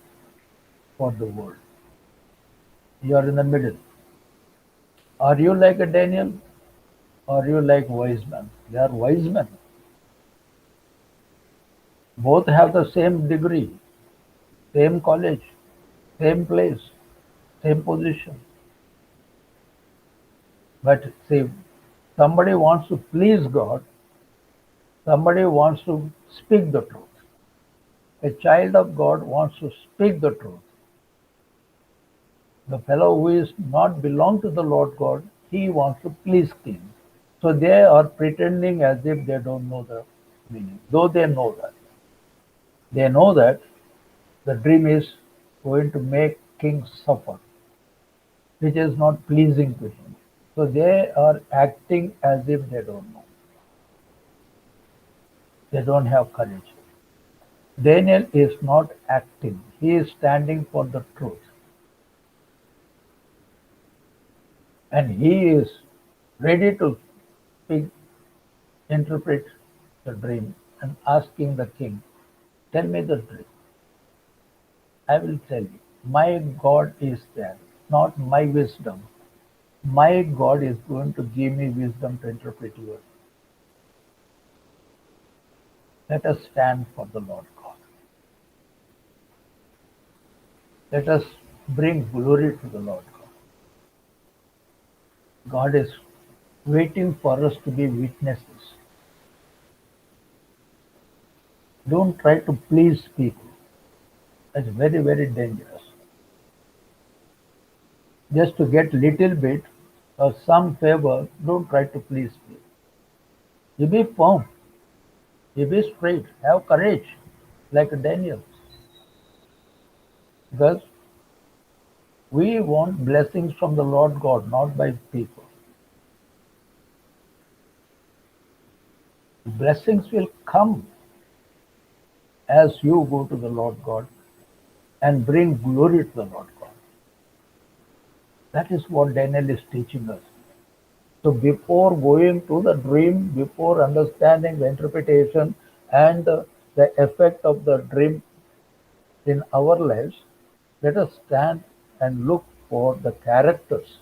A: for the world? You are in the middle. Are you like a Daniel? Or are you like wise men? They are wise men. Both have the same degree, same college, same place, same position. But see, somebody wants to please God, somebody wants to speak the truth. A child of God wants to speak the truth. The fellow who is not belong to the Lord God, he wants to please King. So they are pretending as if they don't know the meaning, though they know that. They know that the dream is going to make King suffer, which is not pleasing to him. So they are acting as if they don't know. They don't have courage. Daniel is not acting. He is standing for the truth. And he is ready to speak, interpret the dream and asking the king, tell me the dream. I will tell you. My God is there, not my wisdom. My God is going to give me wisdom to interpret yours. Let us stand for the Lord God. Let us bring glory to the Lord God. God is waiting for us to be witnesses. Don't try to please people. That's very, very dangerous. Just to get little bit or some favor, don't try to please people. You be firm. You be straight. Have courage, like Daniel. Because we want blessings from the Lord God, not by people. Blessings will come as you go to the Lord God and bring glory to the Lord God. That is what Daniel is teaching us. So before going to the dream, before understanding the interpretation and the effect of the dream in our lives, let us stand and look for the characters.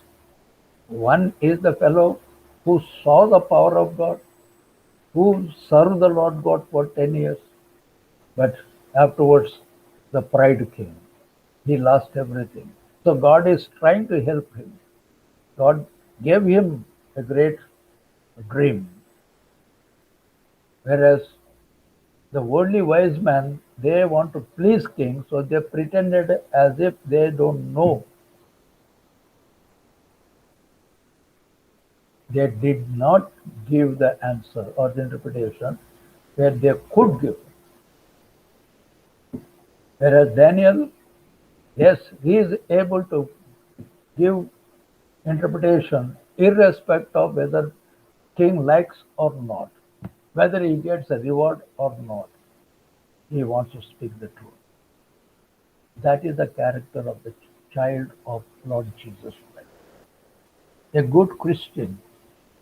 A: One is the fellow who saw the power of God, who served the Lord God for 10 years, but afterwards the pride came. He lost everything. So God is trying to help him. God gave him a great dream. Whereas the worldly wise men, they want to please king, so they pretended as if they don't know. They did not give the answer or the interpretation where they could give. Whereas Daniel, yes, he is able to give interpretation irrespective of whether king likes or not, whether he gets a reward or not. He wants to speak the truth. That is the character of the child of Lord Jesus Christ. A good Christian,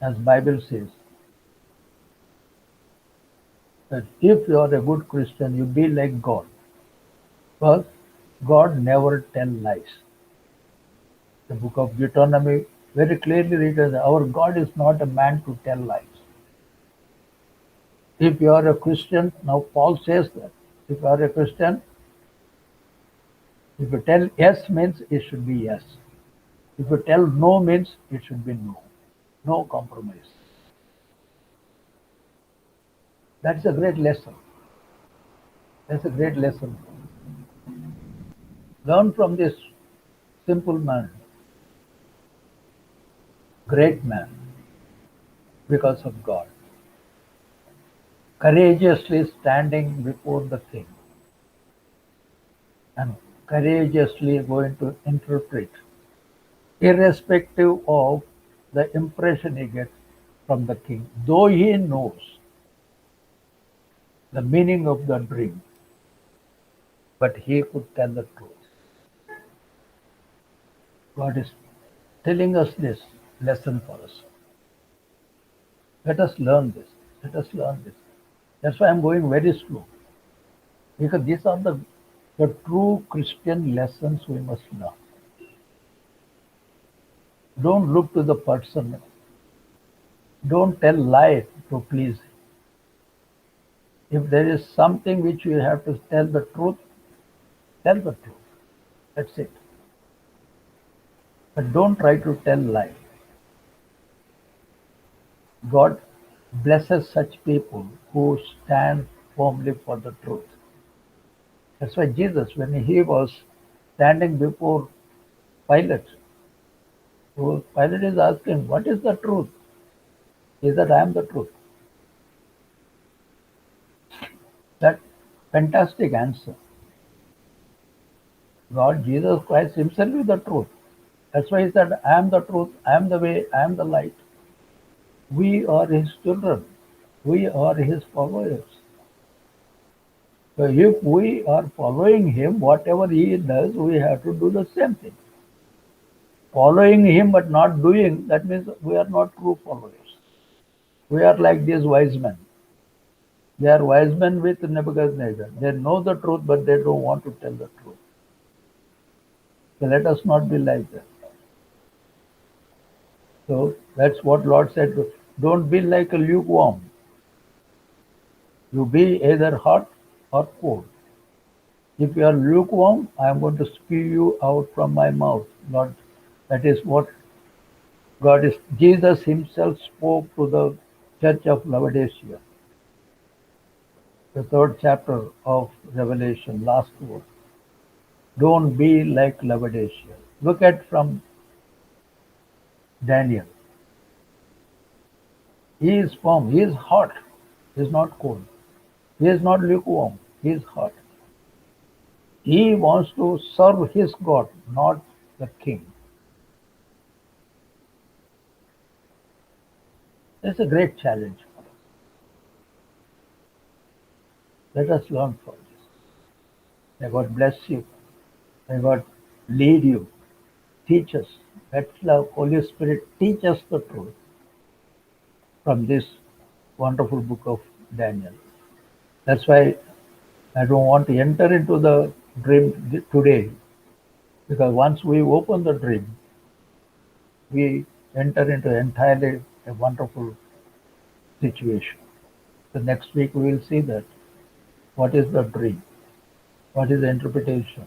A: as Bible says, that if you are a good Christian, you be like God. Because God never tell lies. The book of Deuteronomy very clearly reads, our God is not a man to tell lies. If you are a Christian, now Paul says that if you are a Christian, if you tell yes means it should be yes. If you tell no means it should be no. No compromise. That's a great lesson. That's a great lesson. Learn from this simple man, great man, because of God. Courageously standing before the king and courageously going to interpret, irrespective of the impression he gets from the king, though he knows the meaning of the dream, but he could tell the truth. God is telling us this lesson for us. Let us learn this. Let us learn this. That's why I'm going very slow. Because these are the true Christian lessons we must learn. Don't look to the person. Don't tell lie to please. If there is something which you have to tell the truth, tell the truth. That's it. But don't try to tell lie. God blesses such people who stand firmly for the truth. That's why Jesus, when he was standing before Pilate, so Pilate is asking, what is the truth? He said, I am the truth. That fantastic answer. God, Jesus Christ himself is the truth. That's why he said, I am the truth, I am the way, I am the light. We are his children. We are his followers. So if we are following him, whatever he does, we have to do the same thing. Following him but not doing, that means we are not true followers. We are like these wise men. They are wise men with Nebuchadnezzar. They know the truth, but they don't want to tell the truth. So let us not be like that. So that's what Lord said. Don't be like a lukewarm. You be either hot or cold. If you are lukewarm, I am going to spew you out from my mouth. Lord, that is what God is. Jesus himself spoke to the church of Laodicea, the third chapter of Revelation, last word. Don't be like Laodicea. Look at from Daniel. He is firm, he is hot, he is not cold. He is not lukewarm, he is hot. He wants to serve his God, not the king. It's a great challenge for us. Let us learn from this. May God bless you. May God lead you, teach us. Let the Holy Spirit teach us the truth from this wonderful book of Daniel. That's why I don't want to enter into the dream today, because once we open the dream, we enter into entirely a wonderful situation. So next week we will see that what is the dream, what is the interpretation,